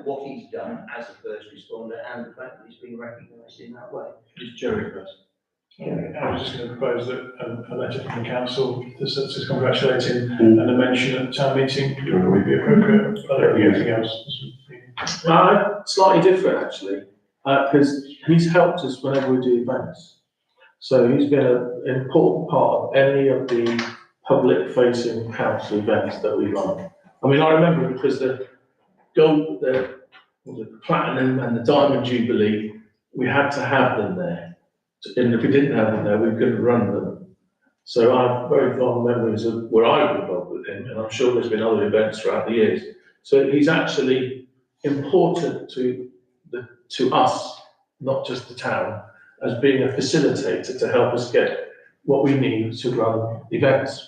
what he's done as a first responder and the fact that he's been recognised in that way. It's Jerry first. Yeah. I was just going to propose that a letter from the council to says congratulating and a mention at the town meeting would be appropriate. I don't think anything else. Slightly different actually, because he's helped us whenever we do events. So he's been an important part of any of the public facing council events that we run. I mean, I remember because the gold, the platinum and the diamond jubilee, we had to have them there. And if we didn't have them there, we couldn't run them. So I have very fond memories of where I was involved with him, and I'm sure there's been other events throughout the years. So he's actually important to us, not just the town, as being a facilitator to help us get what we need to run events.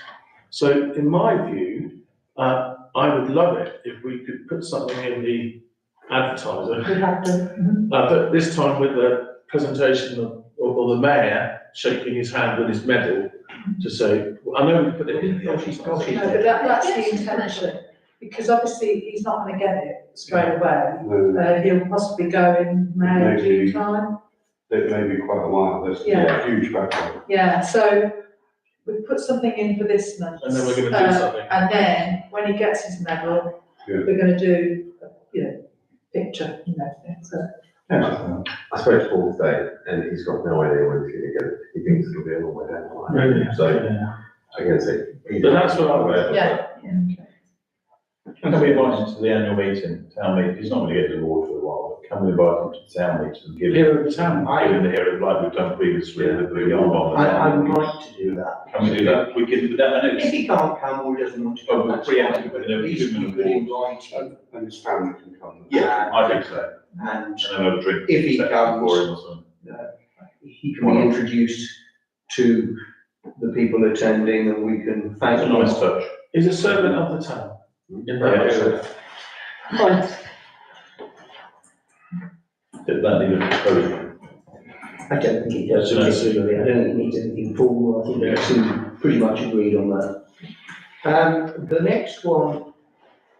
So in my view, I would love it if we could put something in the advertiser, We have to, but this time with the presentation of, or the mayor shaking his hand with his medal to say, I know we put it in the advertiser. no, but that's the intention, because obviously he's not going to get it straight away. He'll possibly go in May or June time. It may be quite a while, there's Yeah. a huge backlog. Yeah, so we put something in for this month. And then we're going to do something. And then, when he gets his medal, Yeah. we're going to do, picture, so. I spoke to Paul today, and he's got no idea when he's going to get it. He thinks it'll be a long way down the line. Really? So, Yeah. I'm going to say. But that's what I would. Yeah. Can we invite him to the annual meeting, town meeting? He's not going to get his award for a while, but can we invite him to the town meeting and give him, Here at the town. give him the hero like we've done previously with the yarn bomb? I would like to do that. Can we do that? We can do that, I know If he can't come or doesn't want to Oh, come, we'll that's preempt fine, it, but but at least you could invite him And his family can come. Yeah, I think so. and And then have a drink. If he comes- For him or something. he can be introduced to the people attending and we can thank That's a him. nice touch. He's a servant of the town. In that Yeah. area. Did that need a proposal? I don't think it does Yeah, particularly, I don't think it needs anything formal, I think we two pretty much agreed on that. The next one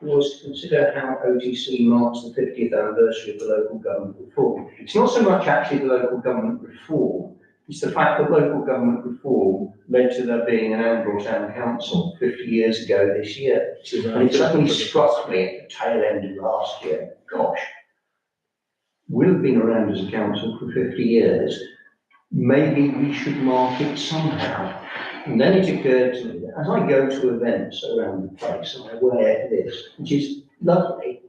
was to consider how OTC marks the 50th anniversary of the local government reform. It's not so much actually the local government reform, It's the fact that local government reform led to there being an Ambrose Town Council 50 years ago this year. And it suddenly struck me at the tail end of last year, gosh, we've been around as a council for 50 years. Maybe we should mark it somehow. And then it occurred to me that as I go to events around the place, and I wear this, which is lovely,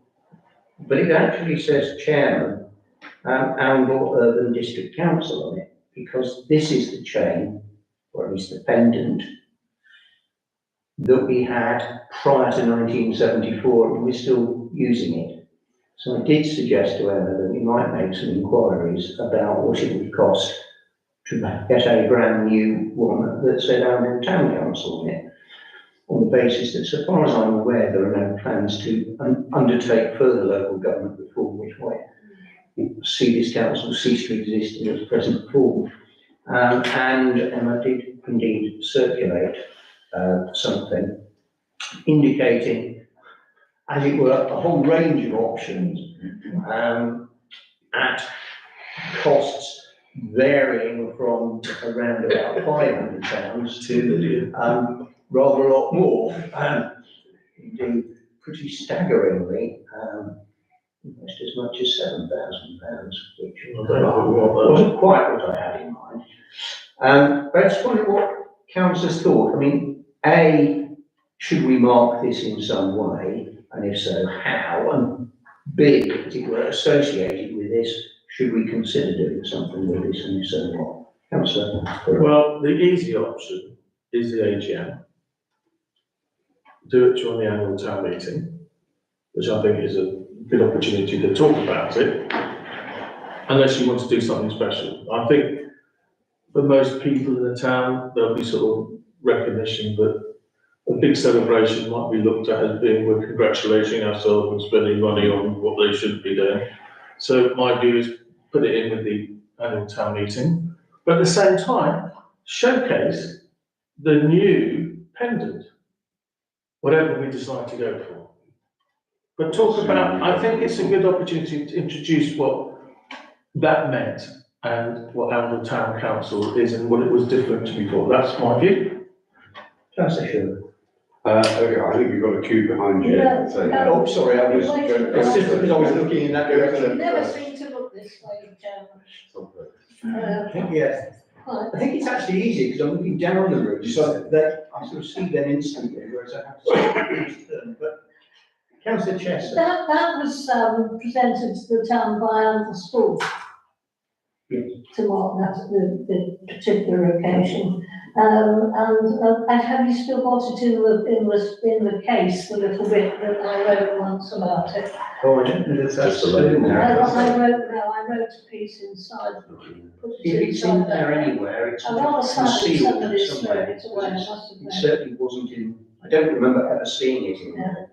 but it actually says Chairman, Arundel Urban District Council on it, because this is the chain, or at least the pendant, that we had prior to 1974, and we're still using it. So I did suggest to Emma that we might make some inquiries about what it would cost to get a brand new one that said Arundel Town Council on it, on the basis that, so far as I'm aware, there are no plans to undertake further local government reform, which might see this council cease to exist in its present form. And Emma did indeed circulate something indicating, as it were, a whole range of options at costs varying from around about £500 to rather a lot more. Indeed, pretty staggeringly, almost as much as £7,000, which wasn't quite what I had in mind. But I just wondered what councillors thought. I mean, A, should we mark this in some way, and if so, how? And B, as it were, associated with this, should we consider doing something with this, and if so, what? Councillor? Well, the easy option is the AGM. Do it during the annual town meeting, which I think is a good opportunity to talk about it, unless you want to do something special. I think for most people in the town, there'll be sort of recognition that a big celebration might be looked at as being we're congratulating ourselves and spending money on what they shouldn't be doing. So my view is put it in with the annual town meeting, but at the same time, showcase the new pendant, whatever we decide to go for. But talk about, I think it's a good opportunity to introduce what that meant and what Arundel Town Council is and what it was different to before. That's my view. Councillor Sherwood. Okay, I think you've got a queue behind you. Yeah, So- yeah. Oh, sorry, I was, it's just because I was looking in that You direction. never seem to look this way, Chairman. Yes. Right. I think it's actually easy because I'm looking down the road, so that I sort of see them instantly, whereas I have to sort of but Councillor Chester. That was presented to the town by Arundel School to mark that the particular occasion. And have you still got it in the case, the little bit that I wrote once about it? Oh, I don't know if that's Just a load in there. I wrote a piece inside. Put it If it's in inside there anywhere, it's I rather found concealed somebody's thrown somewhere. it away, I must It admit. certainly wasn't in, I don't remember ever seeing it in there.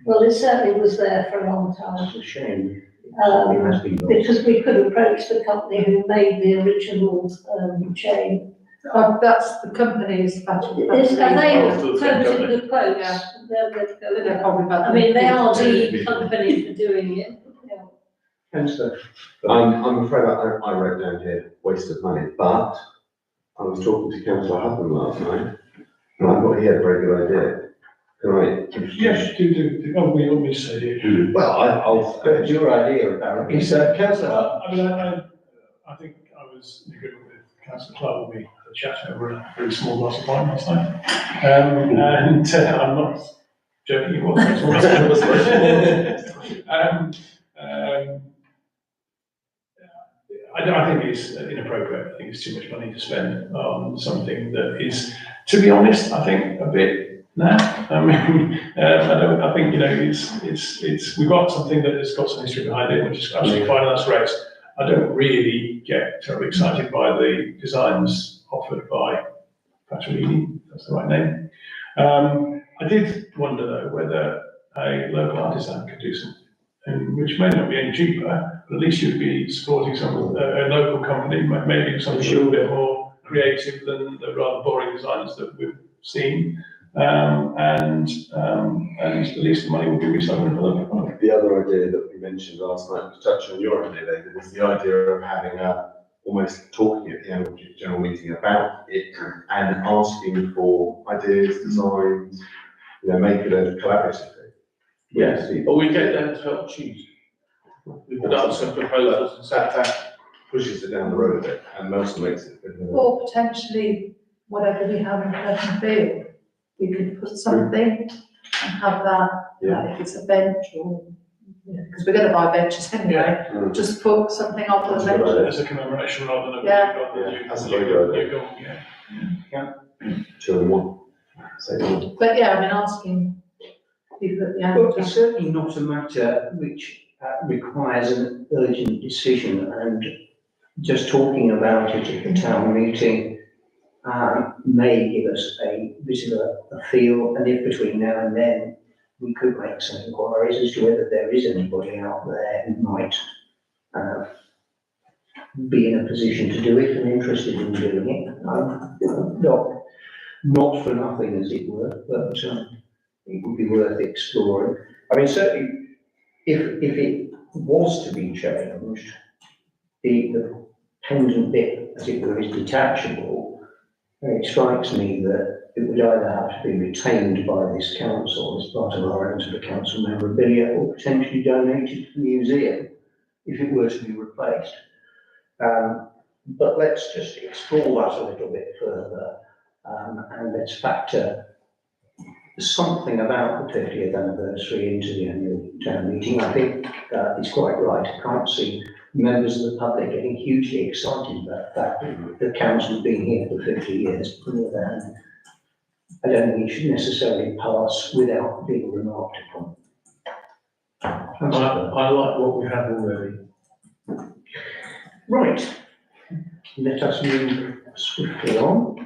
Well, it certainly was there for a long time. It's a shame. It has been lost. Because we could approach the company who made the original chain. That's the company's battery. Are they Oh, still the same quoting company. the quotes? Yeah. They're probably about. I mean, they are the company for doing it. Yeah. Councillor. I'm afraid I wrote down here, waste of money, but I was talking to Councillor Hutton last night, and I thought he had a very good idea. Can I introduce? Yes, do, oh, we want me to say it. Well, I'll. It's your idea, apparently. So, Councillor Hart. I mean, I think I was in agreement with Councillor Clark when we had a chat over a very small glass of wine last night. And I'm not joking, it wasn't a small glass of wine. I think it's inappropriate. I think it's too much money to spend on something that is, to be honest, I think a bit now. I mean, I think, you know, it's, we've got something that has got some history behind it, which is absolutely fine, and that's great. I don't really get terribly excited by the designs offered by Patolini, that's the right name. I did wonder though whether a local artisan could do something, which may not be any cheaper, but at least you'd be supporting some a local company, maybe something a little bit more creative than the rather boring designs that we've seen. And at least the money will be recycled for local economy. The other idea that we mentioned last night, was touching on your idea, David, is the idea of having a almost talking at the annual general meeting about it and asking for ideas, designs, make it a collaborative thing. Yes, but we get them to help choose. We put up some proposals and say, That pushes it down the road a bit and also makes it. Or potentially, whatever we have in Pleasant Field, we could put something and have that, if it's a bench or, because we're gonna buy benches anyway, just put something on the bench. as a commemoration rather than a. Yeah. rather than Yeah, you- as a logo, you go, yeah. 2 and 1. Say one. But yeah, I mean, asking people at the end. Well, it's certainly not a matter which requires an urgent decision, and just talking about it at the town meeting may give us a bit of a feel, and if between now and then we could make some inquiries as to whether there is anybody out there who might be in a position to do it and interested in doing it. Not for nothing, as it were, but it would be worth exploring. I mean, certainly, if it was to be changed, the pendant bit, as it were, is detachable. It strikes me that it would either have to be retained by this council as part of our own sort of council memorabilia, or potentially donated to the museum if it were to be replaced. But let's just explore that a little bit further, and let's factor something about the 50th anniversary into the annual town meeting. I think it's quite right. I can't see members of the public getting hugely excited about the fact that the council's been here for 50 years. I don't think it should necessarily pass without being remarked upon. I like what we have already. Right, let us move swiftly on.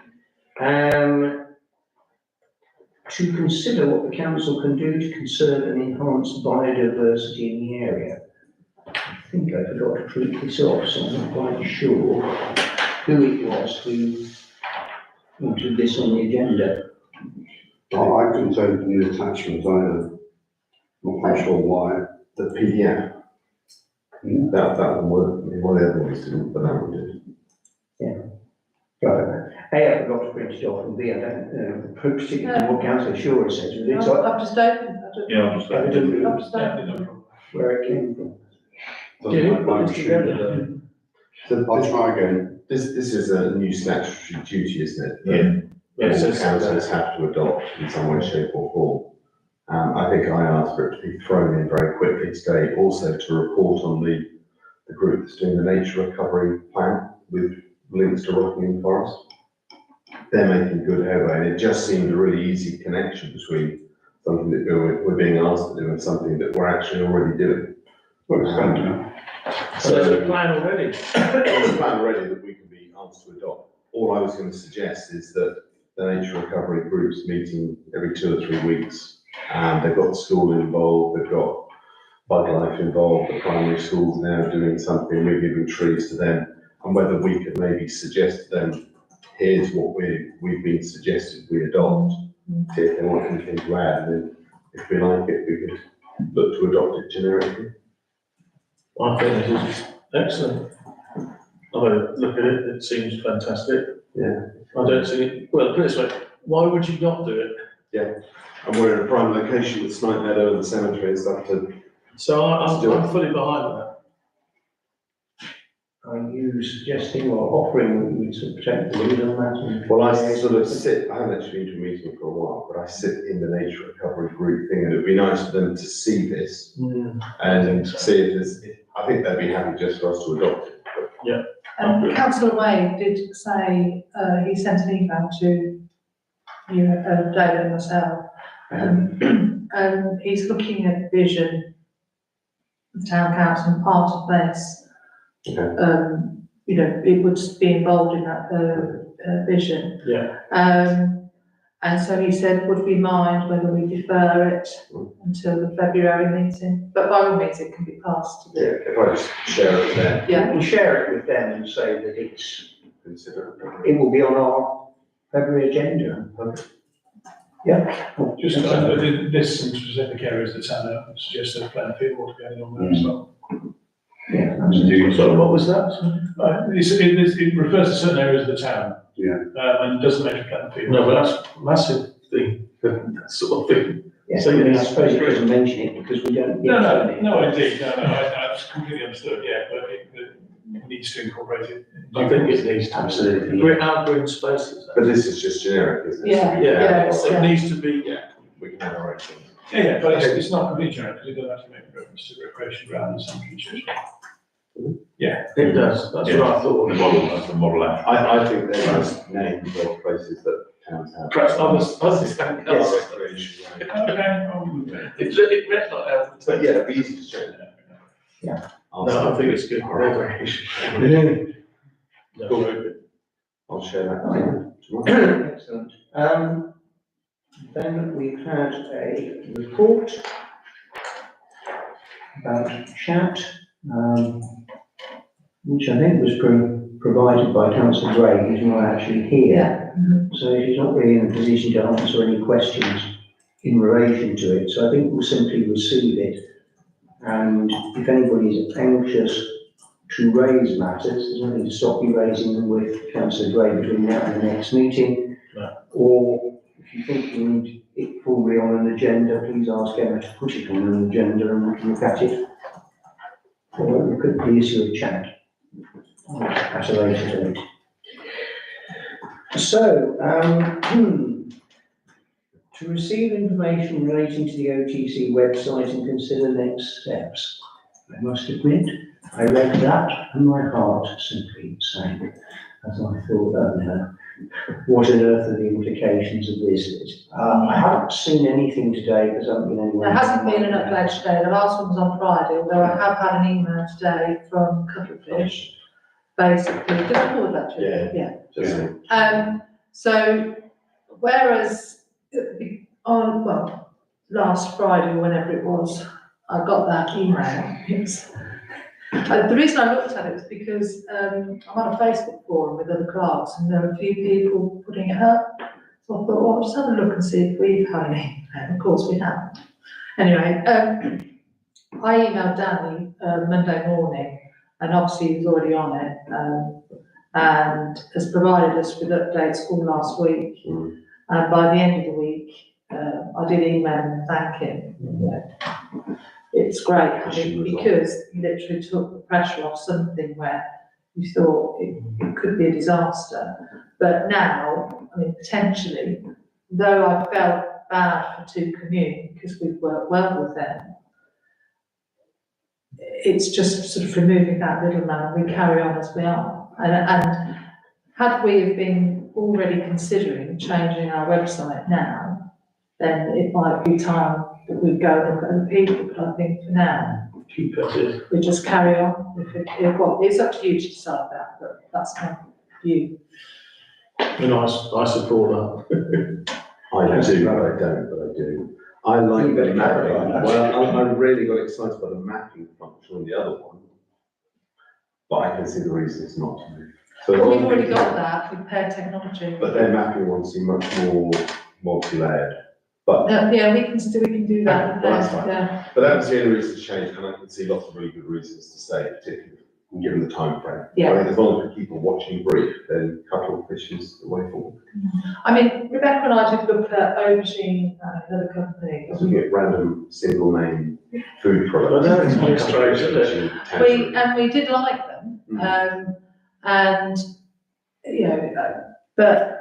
To consider what the council can do to conserve and enhance biodiversity in the area. I think I forgot to print this off, so I'm not quite sure who it was who wanted this on the agenda. I couldn't say from the attachments either. Not quite sure why. The PDF. That would work. I mean, one of the other ones didn't, but that one did. Right. A, I forgot to print it off, and B, I don't know particularly what councillor Shore says, but it's I've just opened. Yeah, I'm just like, evidently I've just Yeah, opened. no problem. where it came from. Doesn't like my machine. I'll try again. This is a new statutory duty, isn't it? Yeah. That all councillors have to adopt in some way, shape or form. I think I asked for it to be thrown in very quickly today, also to report on the group that's doing the nature recovery plan with links to Rockingham Forest. They're making good headway, and it just seemed a really easy connection between something that we're being asked to do and something that we're actually already doing. Well, it's done now. So there's a plan already. There's a plan already that we can be asked to adopt. All I was going to suggest is that the nature recovery group's meeting every 2 or 3 weeks. They've got the school involved, they've got Bug Life involved, the primary schools now doing something, we're giving trees to them. And whether we could maybe suggest to them, here's what we've been suggested we adopt. See if they want anything to add, and then if we like it, we could look to adopt it generically. I think this is excellent. I mean, look at it, it seems fantastic. Yeah. I don't see, well, put it this way, why would you not do it? And we're in a prime location with Snipe Meadow and the cemetery and stuff to. So Let's do it. I'm fully behind that. Are you suggesting or offering we to protect the lead on that? Well, I sort of sit, I haven't actually been to a meeting for a while, but I sit in the nature recovery group thing, and it'd be nice for them to see this and see if there's, I think they'd be happy just for us to adopt it. Councillor Wade did say, he sent an email to you, David and myself. And he's looking at vision, the town council, and part of this. Okay. It would be involved in that, vision. Yeah. And so he said, would we mind whether we defer it until the February meeting? But by all means, it can be passed to Yeah, the, if I just share it there, yeah. We share it with them and say that consider it will be on our February agenda. Yeah. Just, this in specific areas that's had a suggested plan field altogether on there as well. Yeah, absolutely. So what was that? It refers to certain areas of the town. Yeah. And doesn't make a plan field. No, but that's a massive thing, that sort of thing. Yeah, So, I mean, I yes, suppose it great. doesn't mention it because we don't. No, indeed, I just completely understood, yeah, but it needs to incorporate it. I think it needs to. Absolutely. Green, our green spaces. But this is just generic, isn't it? Yeah, Yeah, it's, it needs to be, We can have our own thing. Yeah, but it's not completely generic, because it does actually make reference to recreation grounds and features. it does, that's what I thought. The model, that's the model action. I think they're just names of places that towns have. Perhaps others don't know. Yes, recreation, right. Okay. It read like that. But yeah, it'd be easy to show. No, I think it's good. Cool. I'll share that tomorrow. Excellent. Then we've had a report about chat, which I think was provided by Councillor Gray, who's not actually here. So she's not really in a position to answer any questions in relation to it. So I think we'll simply receive it. And if anybody is anxious to raise matters, there's nothing to stop you raising them with Councillor Gray between now and the next meeting. No. Or if you think you need it formally on an agenda, please ask Emma to put it on an agenda and we can look at it. Or look at the issue of chat at a later date. So, to receive information relating to the OTC website and consider next steps. I must admit, I read that and my heart simply sank as I thought, oh no, what on earth are the implications of this? I haven't seen anything today because I haven't been anywhere. There hasn't been an update today, the last one was on Friday, although I have had an email today from Cuttlefish, basically, did I forward that to you? Yeah. Yeah. So, whereas on, well, last Friday, or whenever it was, I got that email. The reason I looked at it was because I'm on a Facebook forum with other clerks and there are a few people putting it up. So I thought, well, I'll just have a look and see if we've had any. And of course we have. Anyway, I emailed Danny Monday morning and obviously he was already on it and has provided us with updates all last week. And by the end of the week, I did email him and thank him. Yeah. It's great, I think, because he literally took the pressure off something where you thought it could be a disaster. But now, I mean, potentially, though I felt bad for Two Commune because we've worked well with them, it's just sort of removing that middleman and we carry on as we are. And had we have been already considering changing our website now, then it might be time that we go and look at other people, but I think for now, Keep it. we just carry on. Well, it's up to you to decide that, but that's my view. And I support that. I do, but I don't, but I do. I like the mapping. Well, I really got excited by the mapping function on the other one. But I can see the reasons not to. So Well, we've one already thing- got that with paired technology. But their mapping ones seem much more multi-layered. But Yeah, we can do that. Well, that's fine. Yeah. But that was the only reason to change, and I can see lots of really good reasons to stay, particularly given the time frame. Yeah. I think as long as we keep on watching brief, then Cuttlefish is the way forward. I mean, Rebecca and I did look at Aubergine, another company. Looking at random single name food products. I know, it's very strange, isn't it? We did like them, and, you know, but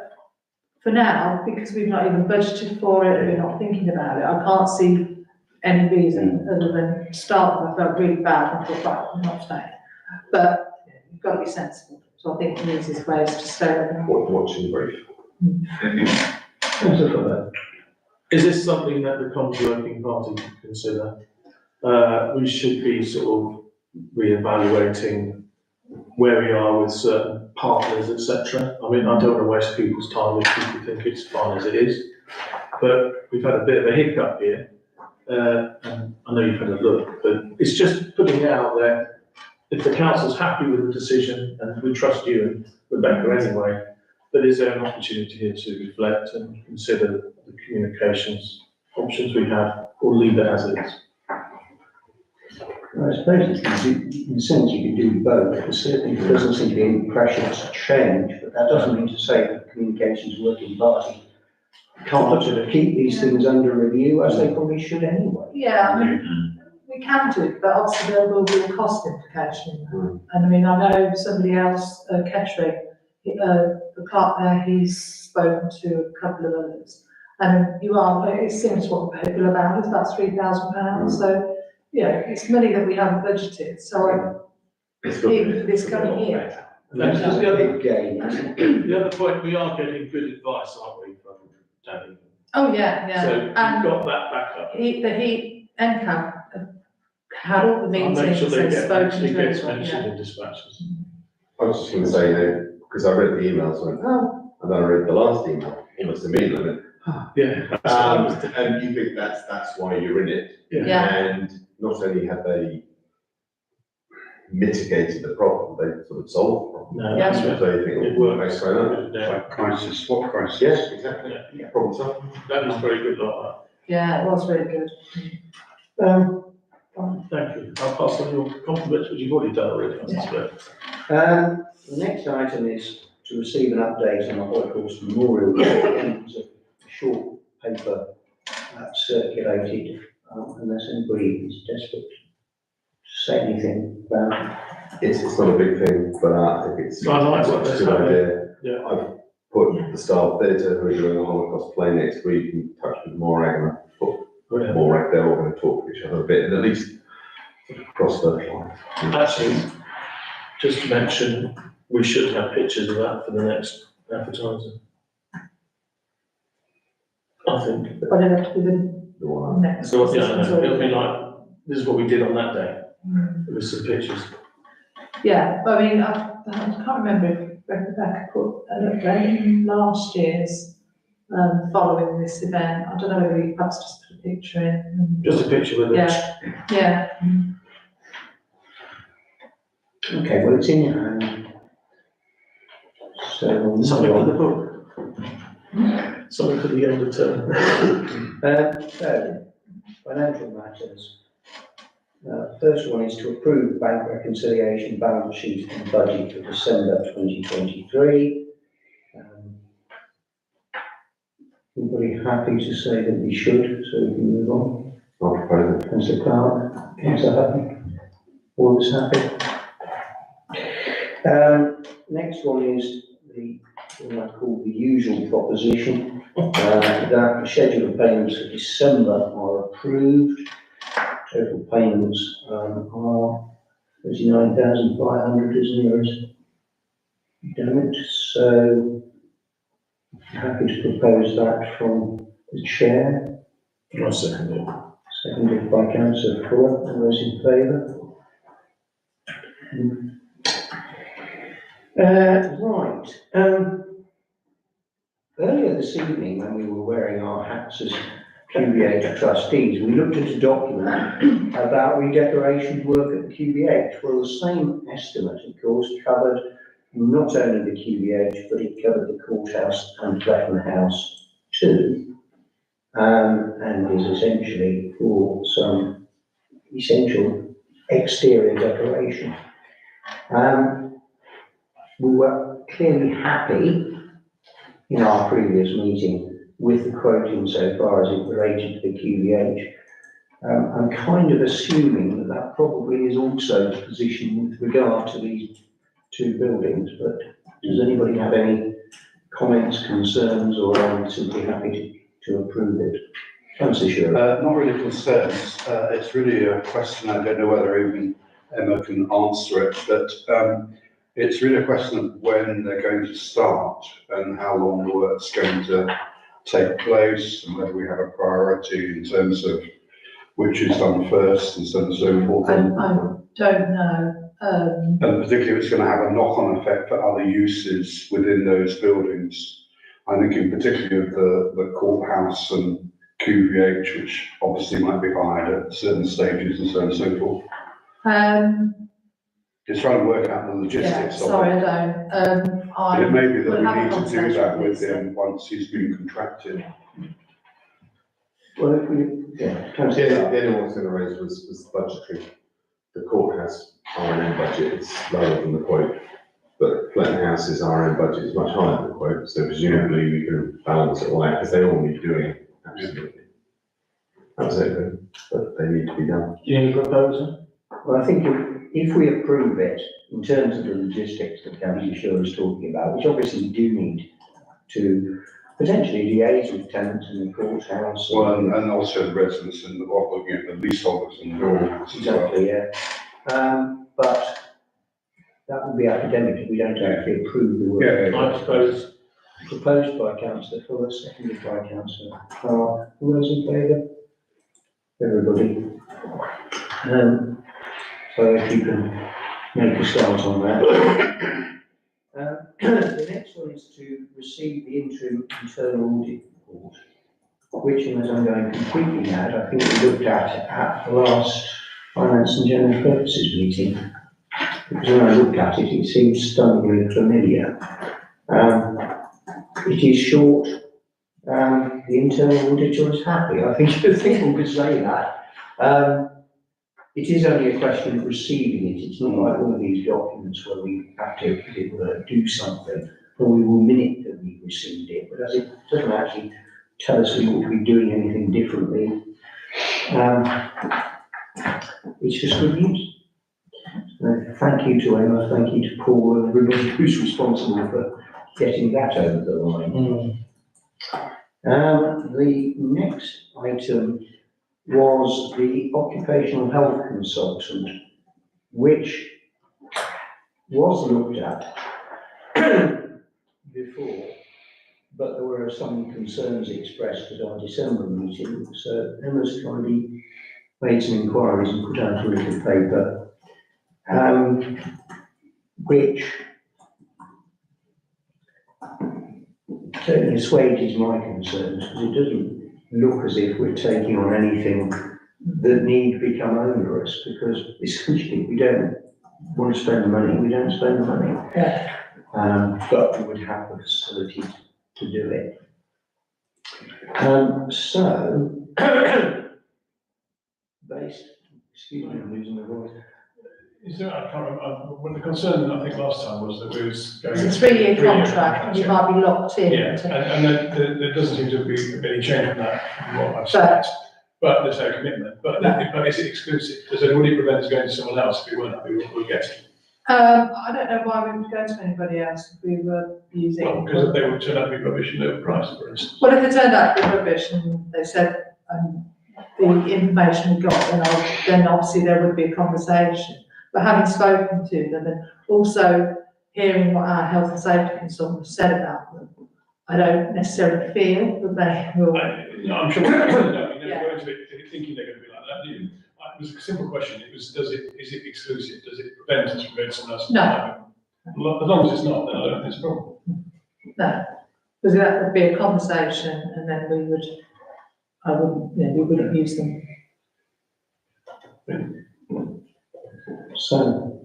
for now, because we've not even budgeted for it, we're not thinking about it, I can't see any reason other than start with, I felt really bad, and I thought, right, I'm not staying. But you've got to be sensible, so I think the easiest way is to stay with them. Watching brief. Is this something that the Comms Working Party could consider? We should be sort of re-evaluating where we are with certain partners, etc. I mean, I don't want to waste people's time if people think it's fine as it is. But we've had a bit of a hiccup here. And I know you've had a look, but it's just putting it out there. If the council's happy with the decision, and we trust you and Rebecca anyway, but is there an opportunity here to reflect and consider the communications options we have, or leave it as it is? I suppose in a sense you can do both. There certainly doesn't seem to be any pressure to change, but that doesn't mean to say that the communications working party can't sort of keep these things under review, as they probably should anyway. Yeah, I mean, we can do it, but obviously there will be a cost implication. in that. And I mean, I know somebody else, Kettering, the clerk there, he's spoken to a couple of others. And it seems what we're hopeful about is about £3,000. So, yeah, it's money that we haven't budgeted, so even for this coming year. That's just a big gain, isn't it? The other point, we are getting good advice, aren't we, from Danny? Oh, yeah, So yeah. you've And got that backup. NCAP had all the I'll meetings, make sure they they've get, spoken actually to gets everyone, mentioned yeah. in dispatches. I was just gonna say, because I read the emails, and went, oh, and then I read the last email, almost immediately, I went, Yeah. and you think that's why you're in it. Yeah. And not only have they mitigated the problem, they sort of solved the problem. No, Yeah. that's right. So you think, It oh, works. thanks very much. Yeah. Like crisis, what crisis? Yes, exactly. Yeah. Problem solved. That is very good like Yeah, it was really good. Thank you. I'll pass on your compliments, which you've already done already, I suspect. The next item is to receive an update on the Holocaust Memorial. It was a short paper circulated, unless anybody is desperate to say anything about it. It's not a big thing, but I think it's I like what it's they're a good saying. idea. Yeah. I've put the Star Theatre, who are doing a Holocaust play next week, in touch with Morag, and I've put Brilliant. Morag, they're all going to talk to each other a bit, and at least cross those lines. Actually, just to mention, we should have pictures of that for the next advertising. I think. But it'll have to be the The one. next. So, yeah, I know. It'll be like, this is what we did on that day, with some pictures. Yeah, I mean, I can't remember if Rebecca put an update in last year's, following this event. I don't know whether you perhaps just put a picture in. Just a picture with it. Yeah, yeah. Okay, well, it's in your hand. So. Something for the book. Something for the end of term. So, financial matters. First one is to approve bank reconciliation balance sheet and budget for December 2023. Anybody happy to say that we should, so we can move on? I'll propose it. Councillor Clark, Councillor happy? All is happy? Next one is what I call the usual proposition, that the schedule of payments for December are approved. Total payments are 39,500 as near as damn it. So happy to propose that from the chair, I'll second it. seconded by Councillor Fuller. All those in favour? Right. Earlier this evening, when we were wearing our hats as QBH trustees, we looked at a document about redecoration work at the QBH. Well, the same estimate, of course, covered not only the QBH, but it covered the courthouse and Clapham House too, and is essentially for some essential exterior decoration. We were clearly happy in our previous meeting with the quote insofar as it related to the QBH. I'm kind of assuming that that probably is also the position with regard to these two buildings, but does anybody have any comments, concerns, or are we simply happy to approve it? Councillor Shearer. Not really concerns, it's really a question, I don't know whether even Emma can answer it, but it's really a question of when they're going to start and how long the work's going to take place, and whether we have a priority in terms of which is done first and so on and so forth. I don't know. And particularly if it's going to have a knock-on effect for other uses within those buildings. I'm thinking particularly of the courthouse and QVH, which obviously might be hired at certain stages and so on and so forth. Just trying to work out the Yeah, logistics of sorry, it. I don't. And it may be that we'll have a we need to do conversation that with with Lisa. him once he's been contracted. Well, if we, yeah, The Councillor. only one I was going to raise was budgetary. the court has R&M budget, it's lower than the quote. But Fletton House's R&M budget is much higher than the quote, so presumably we can balance it all out, because they all need doing, absolutely. That's it, then, but they need to be done. Any proposal? Well, I think if we approve it, in terms of the logistics that Councillor Shaw is talking about, which obviously we do need to potentially liaise with tenants in the courthouse. Well, and also the residents and looking at the leaseholders and the owners as well. Exactly, yeah. But that would be academic if we don't actually approve the work. Yeah. I suppose, Proposed by Councillor Fuller, seconded by Councillor Clark. All those in favour? Everybody. So if you can make a start on that. The next one is to receive the interim internal audit report, which, as I'm going completely mad, I think we looked at it at the last Finance and General Purposes meeting. Because when I looked at it, it seemed stunningly familiar. It is short. The internal auditor is happy. I think we could say that. It is only a question of receiving it. It's not like one of these documents where we have to do something, or we will minute that we received it, but as it doesn't actually tell us we ought to be doing anything differently. It's just good news. Thank you to Emma, thank you to Paul, and everybody who's responsible for getting that over the line. The next item was the occupational health consultant, which was looked at before, but there were some concerns expressed at our December meeting, so Emma's kindly made some inquiries and put out a little paper, which certainly assuages my concerns, because it doesn't look as if we're taking on anything that need become onerous, because essentially we don't want to spend the money, we don't spend the money. Yeah. But we would have the facility to do it. Excuse me, I'm losing my voice. is there, I can't remember, when the concern, I think last time was that we was going. It's a three-year contract, and you might be locked in. Yeah, and there doesn't seem to be any change from that, from what I've said. But there's no commitment, but is it exclusive? Does anybody prevent us going to someone else if we weren't happy with what we're getting? I don't know why we would go to anybody else if we were using. Well, because they would turn out to be rubbish and overpriced, for instance. Well, if it turned out to be rubbish and they said, the information we got, then obviously there would be a conversation. But having spoken to them and also hearing what our health and safety consultant said about them, I don't necessarily feel that they will. No, I'm sure they're going to Yeah. go into it thinking they're going to be like that. It was a simple question. It was, is it exclusive? Does it prevent us from going to someone else? No. As long as it's not, then I don't think it's a problem. No, because that would be a conversation and then we wouldn't use them. So,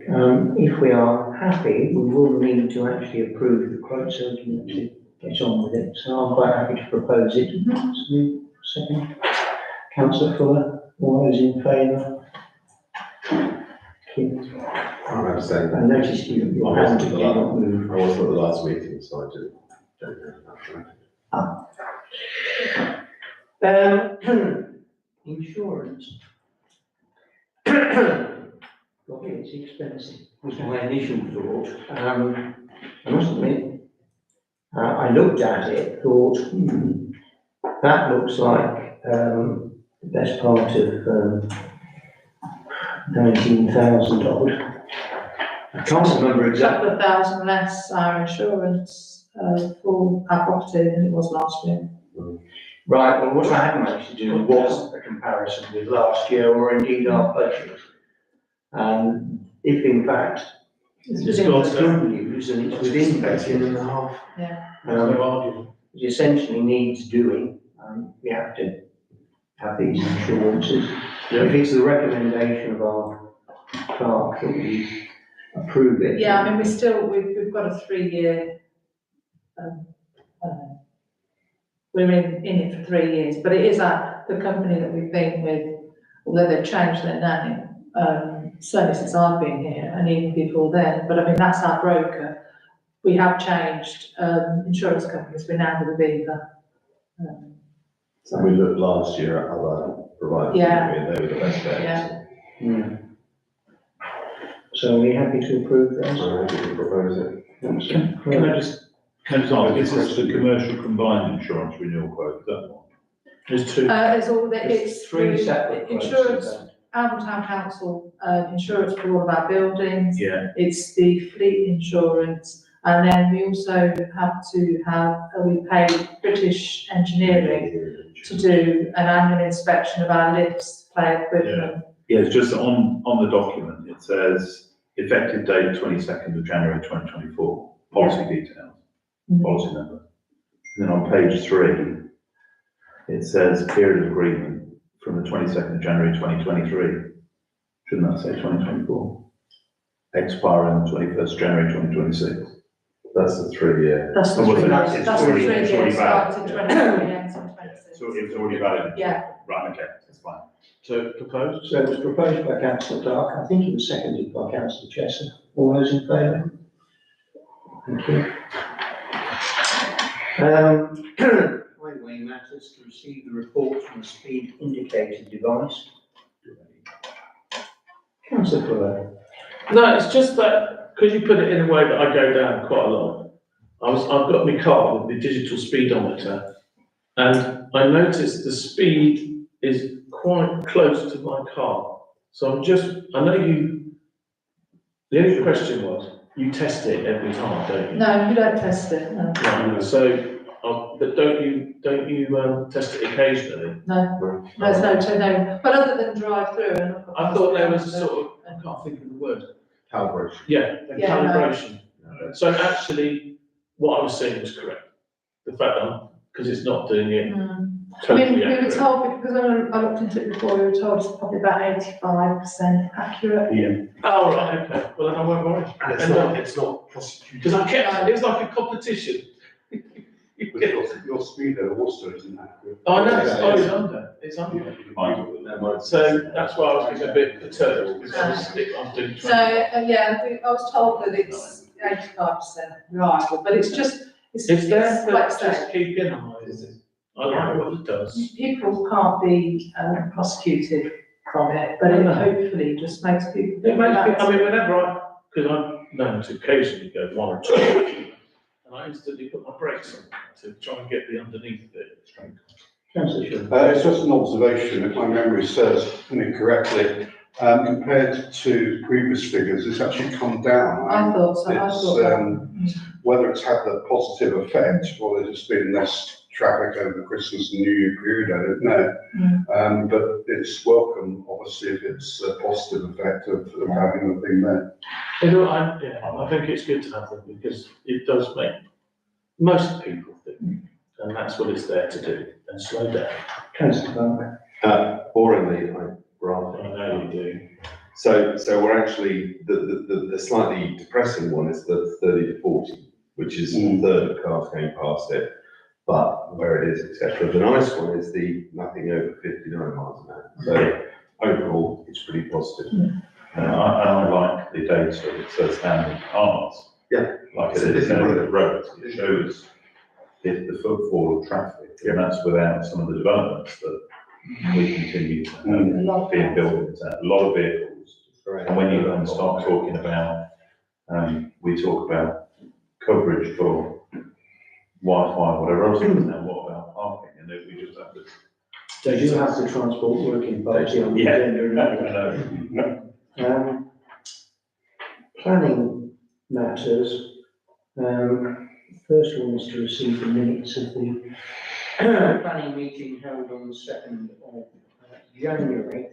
if we are happy, we will need to actually approve the quote so we can actually get on with it. So I'm quite happy to propose it. Second, Councillor Fuller, all those in favour? I'm abstaining. I noticed your hand did not move. I wasn't at the last meeting, so I don't know. Insurance. God, it's expensive, was my initial thought. I must admit, I looked at it, thought, that looks like the best part of 19,000 odd. I can't remember A exactly. couple of thousand less our insurance for our property than it was last year. Right, well, what I had managed to do was a comparison with last year or indeed our budget. If in fact it's got good news and it's within budget, Yeah. it essentially needs doing, we have to have these insurances. If it's the recommendation of our clerk that we approve it. Yeah, I mean, we've got a 3-year, we're in it for 3 years, but it is the company that we've been with, although they've changed their name, certainly since I've been here and even before then, but I mean, that's our broker. We have changed, insurance companies, we're now with Aviva. So we looked last year at other providers, Yeah. and they were the best bet. Yeah. Hmm. So are we happy to approve those? So I think we propose it. Can I just ask, is this the commercial combined insurance renewal quote, is that one? There's two. It's all, There's it's three the separate quotes, insurance, isn't there? Alton Town Council, insurance for all of our buildings. Yeah. It's the fleet insurance, and then we also have to have, we pay British Engineering to do an annual inspection of our lifts, play equipment. Yeah, it's just on the document, it says effective date 22nd of January 2024, policy details, Mhm. policy number. And then on page 3, it says period of agreement from the 22nd of January 2023. Shouldn't that say 2024? Expiring on the 21st of January 2026. That's the 3-year. That's the Oh, was it? three, It's that's the already- 3 it's already years, valid. starting 2023, ends in 26. So it was already valid? Yeah. Right, okay, that's fine. So proposed? So it was proposed by councillor Clark, I think it was seconded by councillor Chester. All those in favour? Thank you. Highway matters to receive the report from the speed indicator device. Councillor Fuller. No, it's just that, because you put it in a way that I go down quite a lot. I've got my car with the digital speedometer, and I noticed the speed is quite close to my car. So I know the only question was, you test it every time, don't you? No, you don't test it, no. Right, so, but don't you test it occasionally? No, there's no, but other than drive through and. I thought there was sort of, I can't think of the word. Calibration. Yeah, the Yeah, no. calibration. So actually, what I was saying was correct. The fact that, because it's not doing it I totally mean, we were accurate. told, because I looked into it before, we were told it's probably about 85% accurate. Yeah. Oh, right, okay, well then I won't worry. It's not prosecuted. Because I kept, it was like a competition. Your speed at Worcester isn't accurate. Oh, no, it's under. So that's why I was getting a bit perturbed, because I was doing 20. So, yeah, I was told that it's 85% reliable, but it's just, It's there, like I but say, just keep in mind, I like what it does. people can't be prosecuted from it, but it No. hopefully just makes people. It makes me, relax. I mean, whenever because I'm known to occasionally go 1 or 2, and I instantly put my brakes on to try and get the underneath bit straight. Councillor Shaw. It's just an observation, if my memory serves me correctly, compared to previous figures, it's actually come down. I thought so, I It's, thought that. Whether it's had the positive effect, or there's just been less traffic over the Christmas and New Year period, I don't know. But it's welcome, obviously, if it's a positive effect of having the thing there. You know, I think it's good to have them, because it does make most people think, and that's what it's there to do, and slow down. Councillor Clark. Boringly, I rather. I know you do. So we're actually, the slightly depressing one is the 30 to 40, which is a third of cars going past it, but where it is, etc. The nice one is the nothing over 59 miles an hour. So overall, it's pretty positive. And I like the data that says how many cars. Yeah. Like It's it a is different over the road. road, it shows the footfall of traffic, and that's without some of the developments that we continue to have being built into that. A lot of vehicles. And when you then start talking about, we talk about coverage for Wi-Fi, whatever else, and what about parking? And then we just have to. So you have the Transport Working Party on the Yeah. agenda. Planning matters. First one is to receive the minutes of the planning meeting held on the 2nd of January.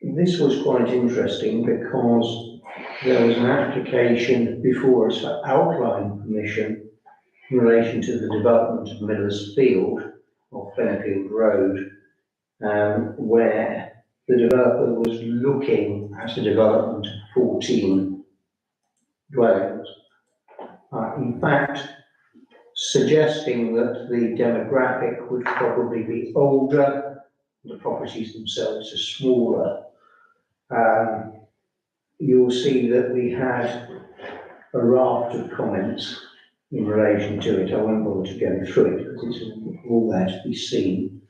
This was quite interesting because there was an application before us for outline permission in relation to the development of Miller's Field or Fenfield Road, where the developer was looking at a development of 14 dwellings. In fact, suggesting that the demographic would probably be older, the properties themselves are smaller, you'll see that we had a raft of comments in relation to it. I won't bother to go through it because it's all there to be seen.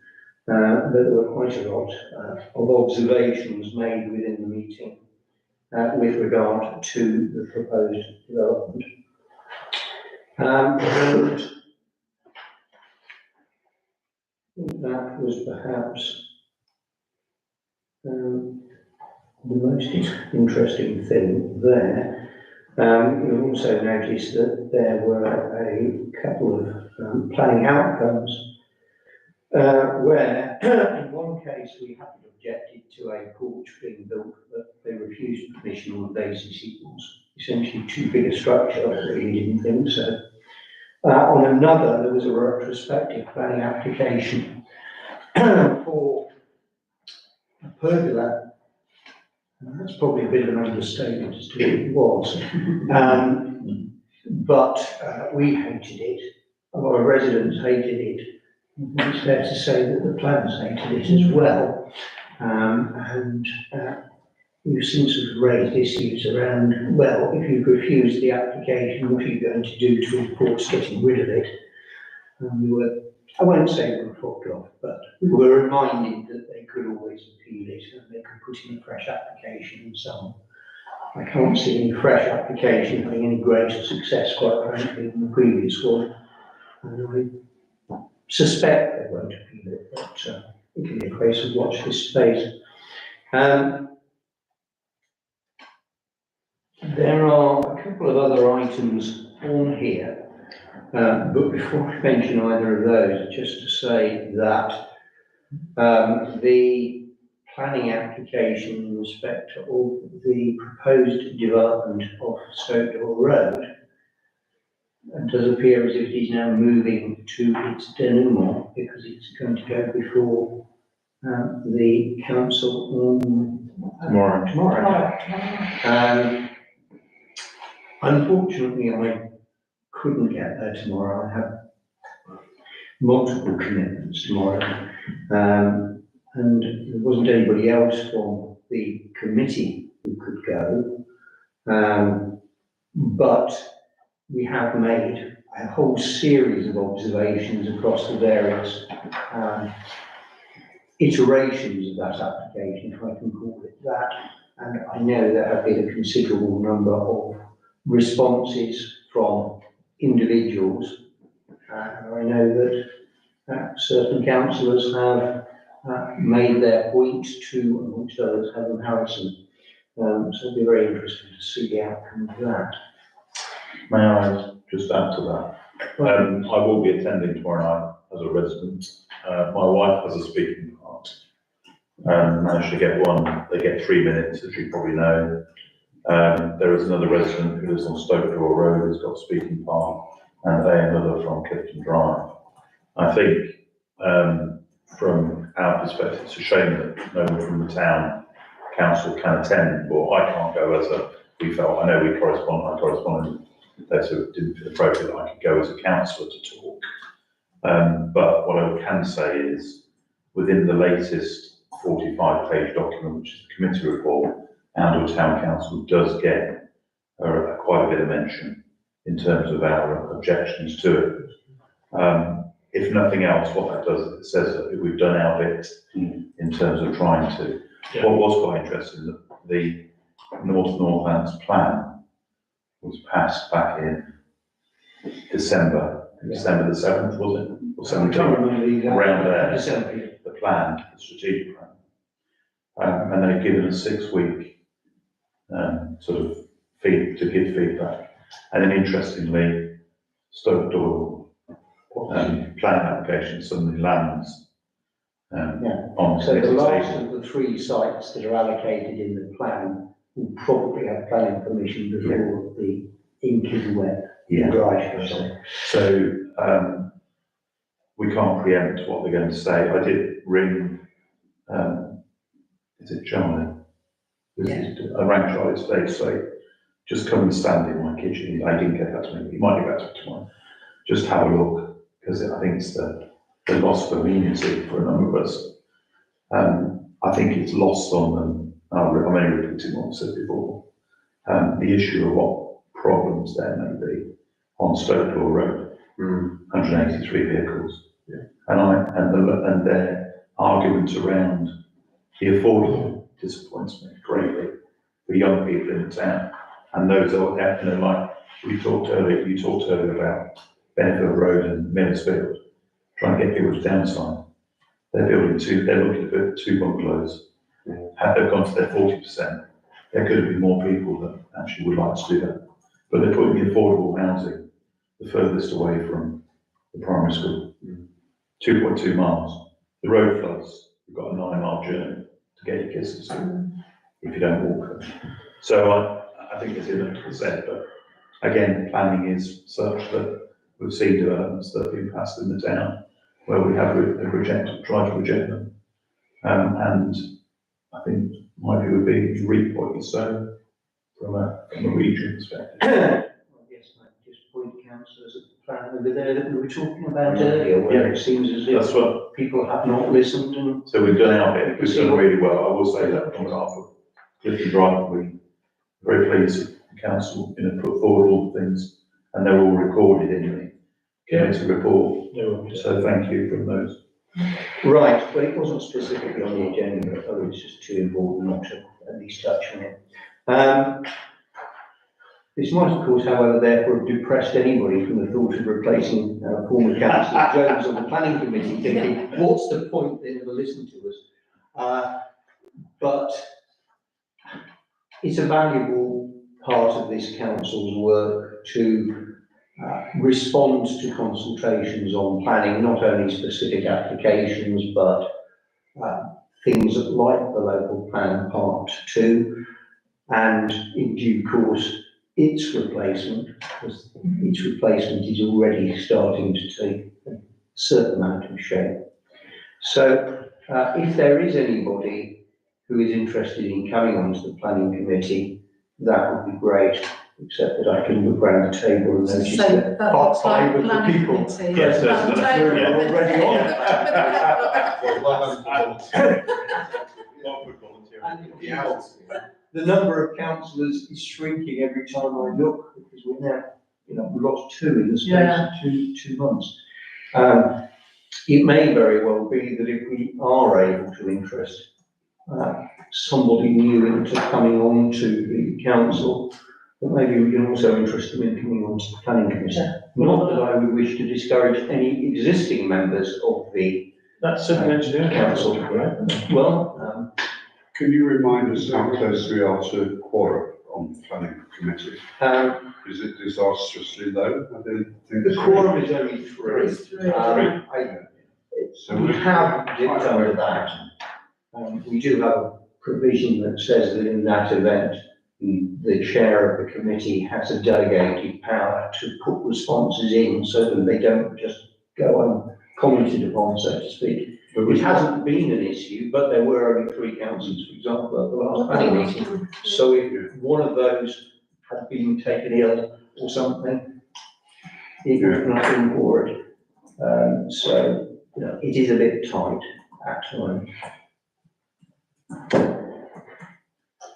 But there were quite a lot of observations made within the meeting with regard to the proposed development. And that was perhaps the most interesting thing there. You'll also notice that there were a couple of planning outcomes where in one case we hadn't objected to a porch being built, but they refused permission on the basis it was essentially too big a structure. I really didn't think so. On another, there was a retrospective planning application for a pergola. That's probably a bit of an understatement as to what it was. But we hated it, our residents hated it. It's fair to say that the planners hated it as well. And we've since raised issues around, well, if you've refused the application, what are you going to do to enforce getting rid of it? And we were, I won't say we were fobbed off, but we were reminded that they could always appeal it and they could put in a fresh application and so on. I can't see any fresh application having any greater success, quite frankly, than the previous one. And I suspect they won't appeal it, but it'll be a case of watch this space. There are a couple of other items on here, but before I mention either of those, just to say that the planning application in respect of the proposed development of Stokedale Road does appear as if it is now moving to its denouement because it's going to go before the council on tomorrow. Unfortunately, I couldn't get there tomorrow. I have multiple commitments tomorrow. And there wasn't anybody else from the committee who could go. But we have made a whole series of observations across the various iterations of that application, if I can call it that. And I know there have been a considerable number of responses from individuals. And I know that certain councillors have made their point to, amongst others, Helen Harrison. So it'll be very interesting to see the outcome of that. May I just add to that? I will be attending tomorrow night as a resident. My wife has a speaking part. Managed to get one. They get 3 minutes, as you probably know. There is another resident who lives on Stokedale Road who's got a speaking part, and another from Clifton Drive. I think from our perspective, it's a shame that no one from the town council can attend, but I can't go as we felt, I know I corresponded, they sort of didn't feel appropriate that I could go as a councillor to talk. But what I can say is, within the latest 45-page document, which is the committee report, Oundle Town Council does get quite a bit of mention in terms of our objections to it. If nothing else, what that does is it says that we've done our bit in terms of trying to. Yeah. What was quite interesting, the North Northants plan was passed back in December the 7th, was it? Or 17th? I can't remember the exact. Around there, December. the plan, the strategic plan. And they've given us 6 week sort of to give feedback. And then interestingly, Stokedale planning application suddenly lands on. So the last of the 3 sites that are allocated in the plan will probably have planning permission before the ink is wet. Yeah. Dry, so we can't preempt what they're going to say. I did ring, is it Charlie? I rang Charlie today to say, just come and stand in my kitchen. I didn't get that to me, he might get back to me tomorrow. Just have a look, because I think it's the loss of immunity for a number of us. I think it's lost on them I'm only repeating what I said before, the issue of what problems there may be on Stoke Law Road, 183 vehicles. Yeah. And their argument around the affordable disappoints me greatly for young people in the town. And those are, like you talked earlier about Benefit Road and Millersfield, trying to get people to downsize. They're looking to build 2 bungalows. Had they gone to their 40%, there could have been more people that actually would like to do that. But they're putting the affordable housing the furthest away from the primary school. 2.2 miles. The road floods, you've got a 9-mile journey to get your kids to school if you don't walk them. So I think it's inevitable said, but again, planning is such that we've seen developments that have been passed in the town where we have tried to reject them. And I think my view would be you reap what you sow from a region perspective. I guess I just point councillors at the plan over there that we were talking about earlier, where it seems as That's if what, people have not listened and. so we've done our bit, we've done really well. I will say that on behalf of Clifton Drive, we're very pleased that the council, put forward all the things, and they're all recorded in the committee report. So thank you from those. Right, but it wasn't specifically on the agenda, but I thought it was just too important not to at least touch on it. This might, of course, however, therefore have depressed anybody from the thought of replacing former councillor Jones on the planning committee, thinking, what's the point, they never listen to us. But it's a valuable part of this council's work to respond to consultations on planning, not only specific applications, but things like the local plan part 2, and in due course, its replacement, because its replacement is already starting to take a certain amount of shape. So if there is anybody who is interested in coming onto the planning committee, that would be great. Except that I can look around the table and notice So that that looks like five of the planning people committee. Yes, Planning that's table. true, yeah. already on. The number of councillors is shrinking every time I look, because we're now, we lost 2 in the space Yeah. of two months. It may very well be that if we are able to interest somebody new into coming on to the council, that maybe we can also interest them in coming on to the planning committee. Yeah. Not that I would wish to discourage any existing members of the That's civil engineering council. Well, Can you remind us how close we are to quorum on the planning committee? Is it disastrously low? I don't think the so. quorum is only 3. It's three. So We have dipped under that. We do have a provision that says that in that event, the chair of the committee has a delegated power to put responses in so that they don't just go uncommented upon, so to speak. It hasn't been an issue, but there were only 3 councillors, for example, at the last planning meeting. So if one of those had been taken ill or something, it would not have been forward. So, it is a bit tight at times.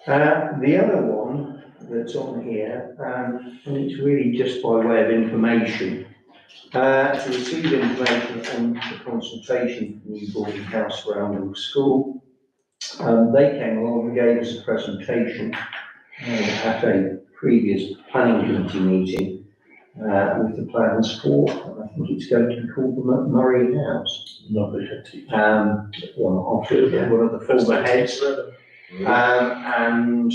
The other one that's on here, and it's really just by way of information, to receive information on the consultation from the boarding house around school. They came along and gave us a presentation at a previous planning committee meeting with the plans for, I think it's going to be called the Murray House. One of the former heads. And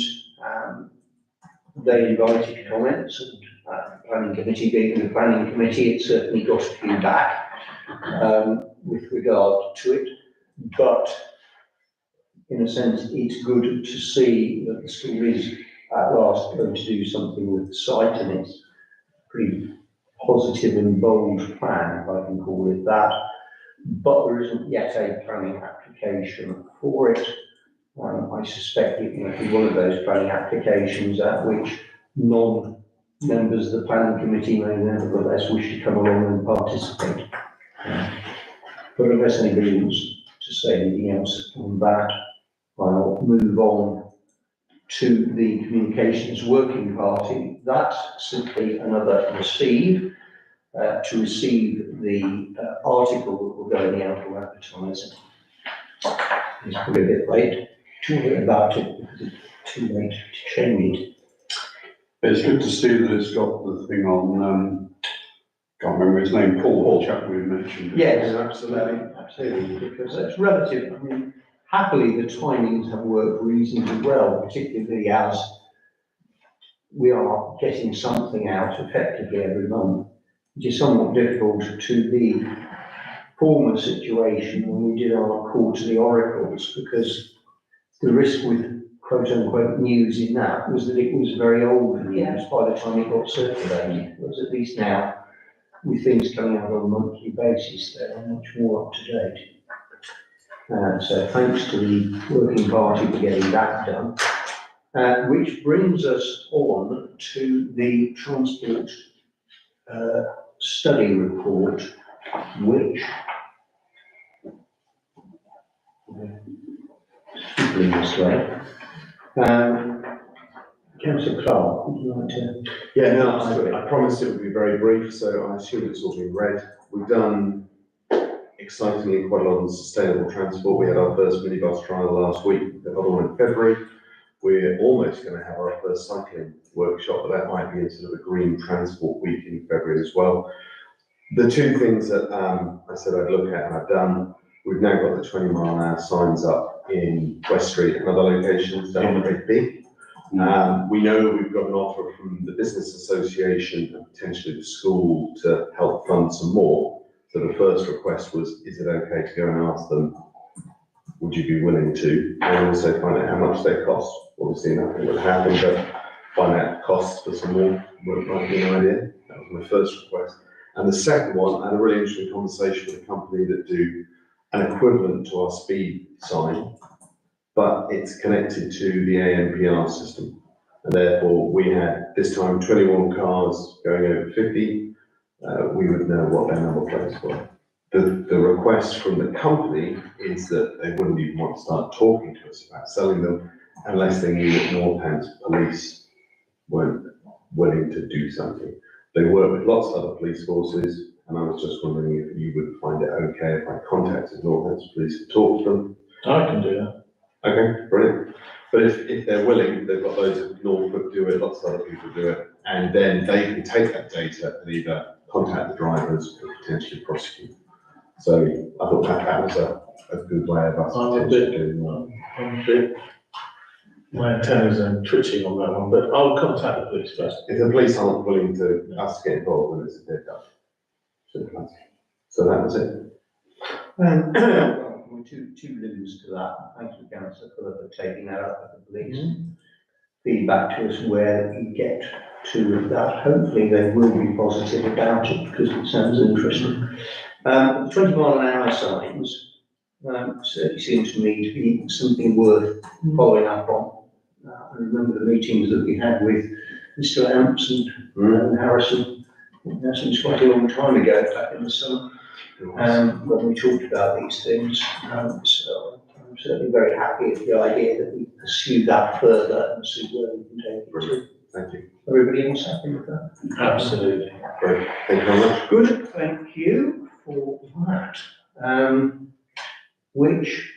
they invited comments, and planning committee being the planning committee, it certainly got a few back with regard to it. But in a sense, it's good to see that the school is at last going to do something with the site, and it's a pretty positive and bold plan, if I can call it that. But there isn't yet a planning application for it. I suspect it might be one of those planning applications at which non-members of the planning committee may nevertheless wish to come along and participate. But unless anybody wants to say anything else on that, I'll move on to the Communications Working Party. That's simply another receive, to receive the article that will go in the outdoor advertising. It's probably a bit late to hear about it because it's too late to change it. It's good to see that it's got the thing on, can't remember his name, Paul chap we mentioned. Yes, absolutely, because that's relative. I mean, happily, the timings have worked reasonably well, particularly as we are getting something out effectively every month, which is somewhat difficult to the former situation when we did our quarterly oracles, because the risk with quote unquote news in that was that it was very old news by the time it got circulated, whereas at least now, with things coming out on a monthly basis, they are much more up to date. So thanks to the Working Party for getting that done. Which brings us on to the Transport Study Report, which this way. Councillor Clark, would you like to? Yeah, no, I promised it would be very brief, so I assume it's all been read. We've done excitingly quite a lot on sustainable transport. We had our first minibus trial last week, the other one in February. We're almost going to have our first cycling workshop, but that might be in sort of a green transport week in February as well. The two things that I said I'd look at and I've done, we've now got the 20-mile-an-hour signs up in West Street and other locations down the Big. We know we've got an offer from the Business Association and potentially the school to help fund some more. So the first request was, is it okay to go and ask them, would you be willing to? And also find out how much they cost. Obviously nothing would happen, but find out costs for some more might be an idea. That was my first request. And the second one, I had a really interesting conversation with a company that do an equivalent to our speed sign, but it's connected to the ANPR system. And therefore we had this time 21 cars going over 50, we would know what their number plates were. The request from the company is that they wouldn't even want to start talking to us about selling them unless they knew that Northants police weren't willing to do something. They work with lots of other police forces, and I was just wondering if you would find it okay if I contacted Northants police and talked to them. I can do that. Okay, brilliant. But if they're willing, they've got loads of Norfolk do it, lots of other people do it, and then they can take that data and either contact the drivers or potentially prosecute. So I thought that was a good way of us potentially doing that. I'm a bit, my antennas are twitching on that one, but I'll contact the police first. If the police aren't willing to us to get involved, then it's a bit tough. So that was it. Well, two limbs to that. Thank you, Councillor, for taking that up with the police. Feedback to us where you get to with that. Hopefully they will be positive about it because it sounds interesting. 20-mile-an-hour signs certainly seems to me to be something worth following up on. I remember the meetings that we had with Mr. Amps and Harrison. That seems quite a long time ago, back in the summer, when we talked about these things. So I'm certainly very happy with the idea that we pursue that further and see where we can take it to. Thank you. Everybody else happy with that? Absolutely. Great. Thank you very much. Good, thank you for that. Which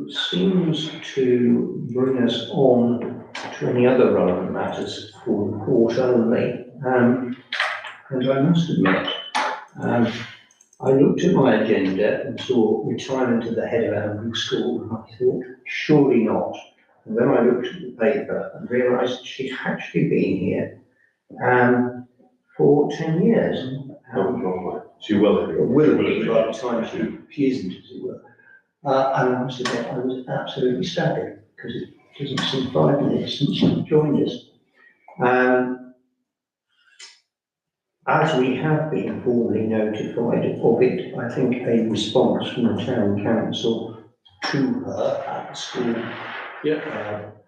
seems to bring us on to any other relevant matters for the court only. And I must admit, I looked at my agenda and saw retirement of the head of Amberley School, and I thought, surely not. And then I looked at the paper and realised she'd actually been here for 10 years. She will have Will be by the time she isn't, as it were. And I must admit, I was absolutely staggered because it doesn't seem 5 minutes since she joined us. As we have been formally notified of it, I think a response from the town council to her at the school,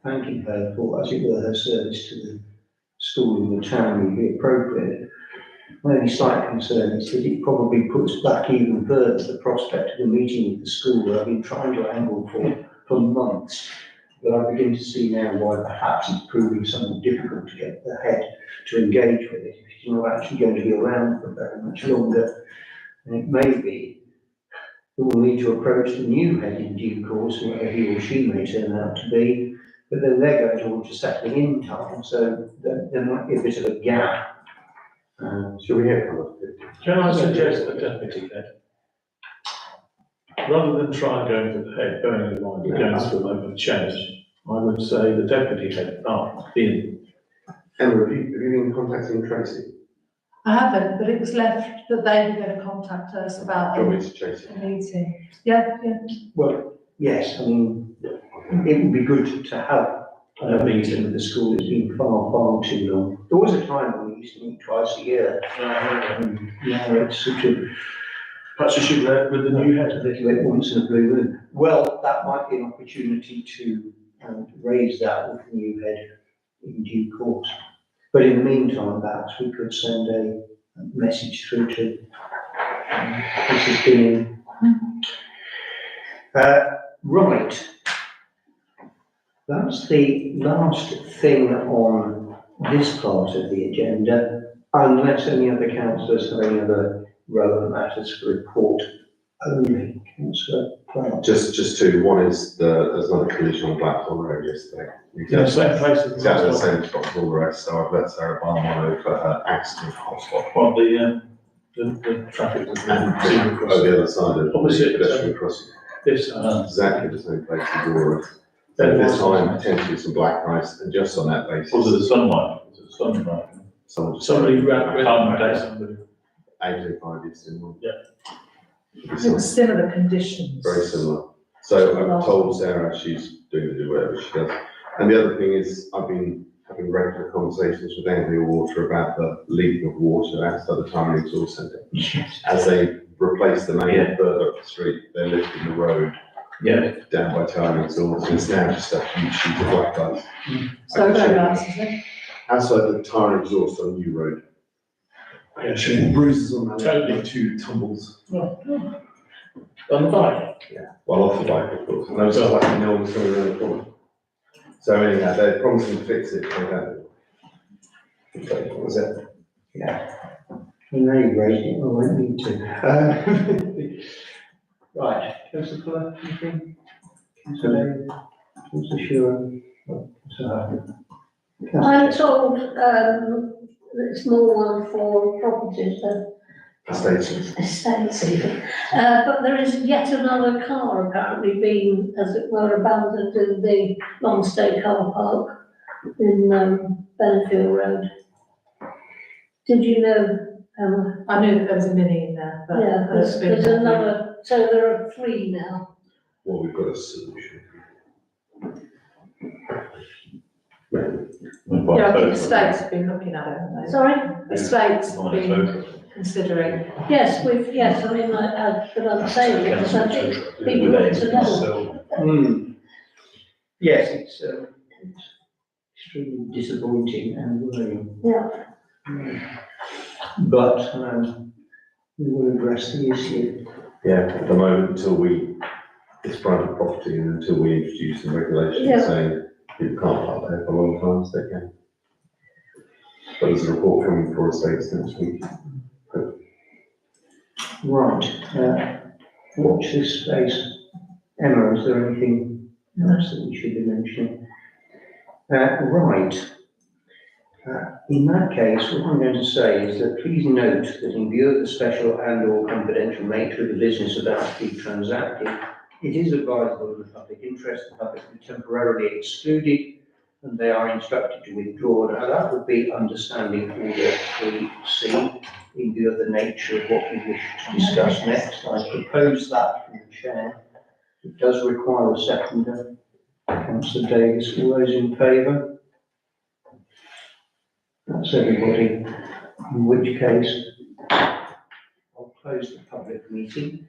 thanking her for, as it were, her service to the school in the town would be appropriate. My only slight concern is that it probably puts back even further the prospect of a meeting with the school that I've been trying to angle for months. but I begin to see now why perhaps it's proving somewhat difficult to get the head to engage with it. If he's not actually going to be around for very much longer, and it may be that we'll need to approach the new head in due course, whatever he or she may turn out to be, but then they're going towards a settling in time, so there might be a bit of a gap. Shall we hear from us? Can I suggest a deputy head? Rather than try and go into the head, going through a moment of change, I would say the deputy head, Ian. Emma, have you been contacting Tracy? I haven't, but it was left that they were going to contact us about Do you want me to chase it? a meeting. Yeah, yeah. Well, yes, I mean, it would be good to have a meeting with the school. It's been far, far too long. There was a time when we used to meet twice a year. Now it's sort of Perhaps you should with the new head. a little bit once in a blue moon. Well, that might be an opportunity to raise that with the new head in due course. But in the meantime, perhaps we could send a message through to Mrs. Binning. Right. That's the last thing on this part of the agenda, unless any other councillors have any other relevant matters for report only. Councillor Clark. Just two. One is there's another collision on Blackpool Road yesterday. In the same place as the Exactly the last one. same spot as all the rest, so I've let Sarah Barnwell know for her accident hotspot. Well, the traffic was And moving oh, the other side of the Opposite, pedestrian crossing, this, exactly the same place as all the rest. So this time potentially some black ice, and just on that basis. Was it the sunlight? Was it sunlight? somebody ran somebody. 805 Eastern one. It was similar conditions. Very similar. So I've told Sarah she's doing to do whatever she does. And the other thing is, I've been having regular conversations with Anglia Water about the leaking of water outside the Tyne Exhaust Centre. As they replace the main further up the street, they're lifting the road down by Tyne Exhaust, and it's now just a huge sheet of black ice. So very nice, isn't it? Outside the Tyne Exhaust on New Road. Yeah, sure. Bruises on that. Totally. 2 tumbles. On the bike. Well, off the bike, of course. And I was just like, no one's coming around the corner. So anyhow, they're promising to fix it. They haven't. Okay, what was it? Yeah. I know you raised it, I won't need to. Right, Councillor Clark, anything? Councillor Davis? Councillor Sheeran? I'm told, it's more one for properties than Estates. estates even. But there is yet another car apparently being, as it were, abandoned in the long-stay car park in Benfield Road. Did you know, Emma? I knew that there was a mini in there, but. Yeah, there's another, so there are 3 now. Well, we've got a solution. Yeah, I think the states have been looking at it, haven't they? Sorry? The states have been considering. Yes, I mean, but I'm saying it because I think people want to know. Yes, it's extremely disappointing and worrying. Yeah. But we will address the issue. Yeah, at the moment, until it's private property and until we introduce some regulations Yeah. saying people can't park there for long times, they can. But there's a report coming for estates next week. Right, watch this space. Emma, is there anything else that we should be mentioning? Right. In that case, what I'm going to say is that please note that in view of the special and/or confidential nature of the business about to be transacted, it is advisable in the public interest the public be temporarily excluded, and they are instructed to withdraw. Now, that would be understanding order 3C in view of the nature of what we wish to discuss next. I propose that from the chair. It does require a seconder. Councillor Davis, all those in favour? That's everybody, in which case I'll close the public meeting.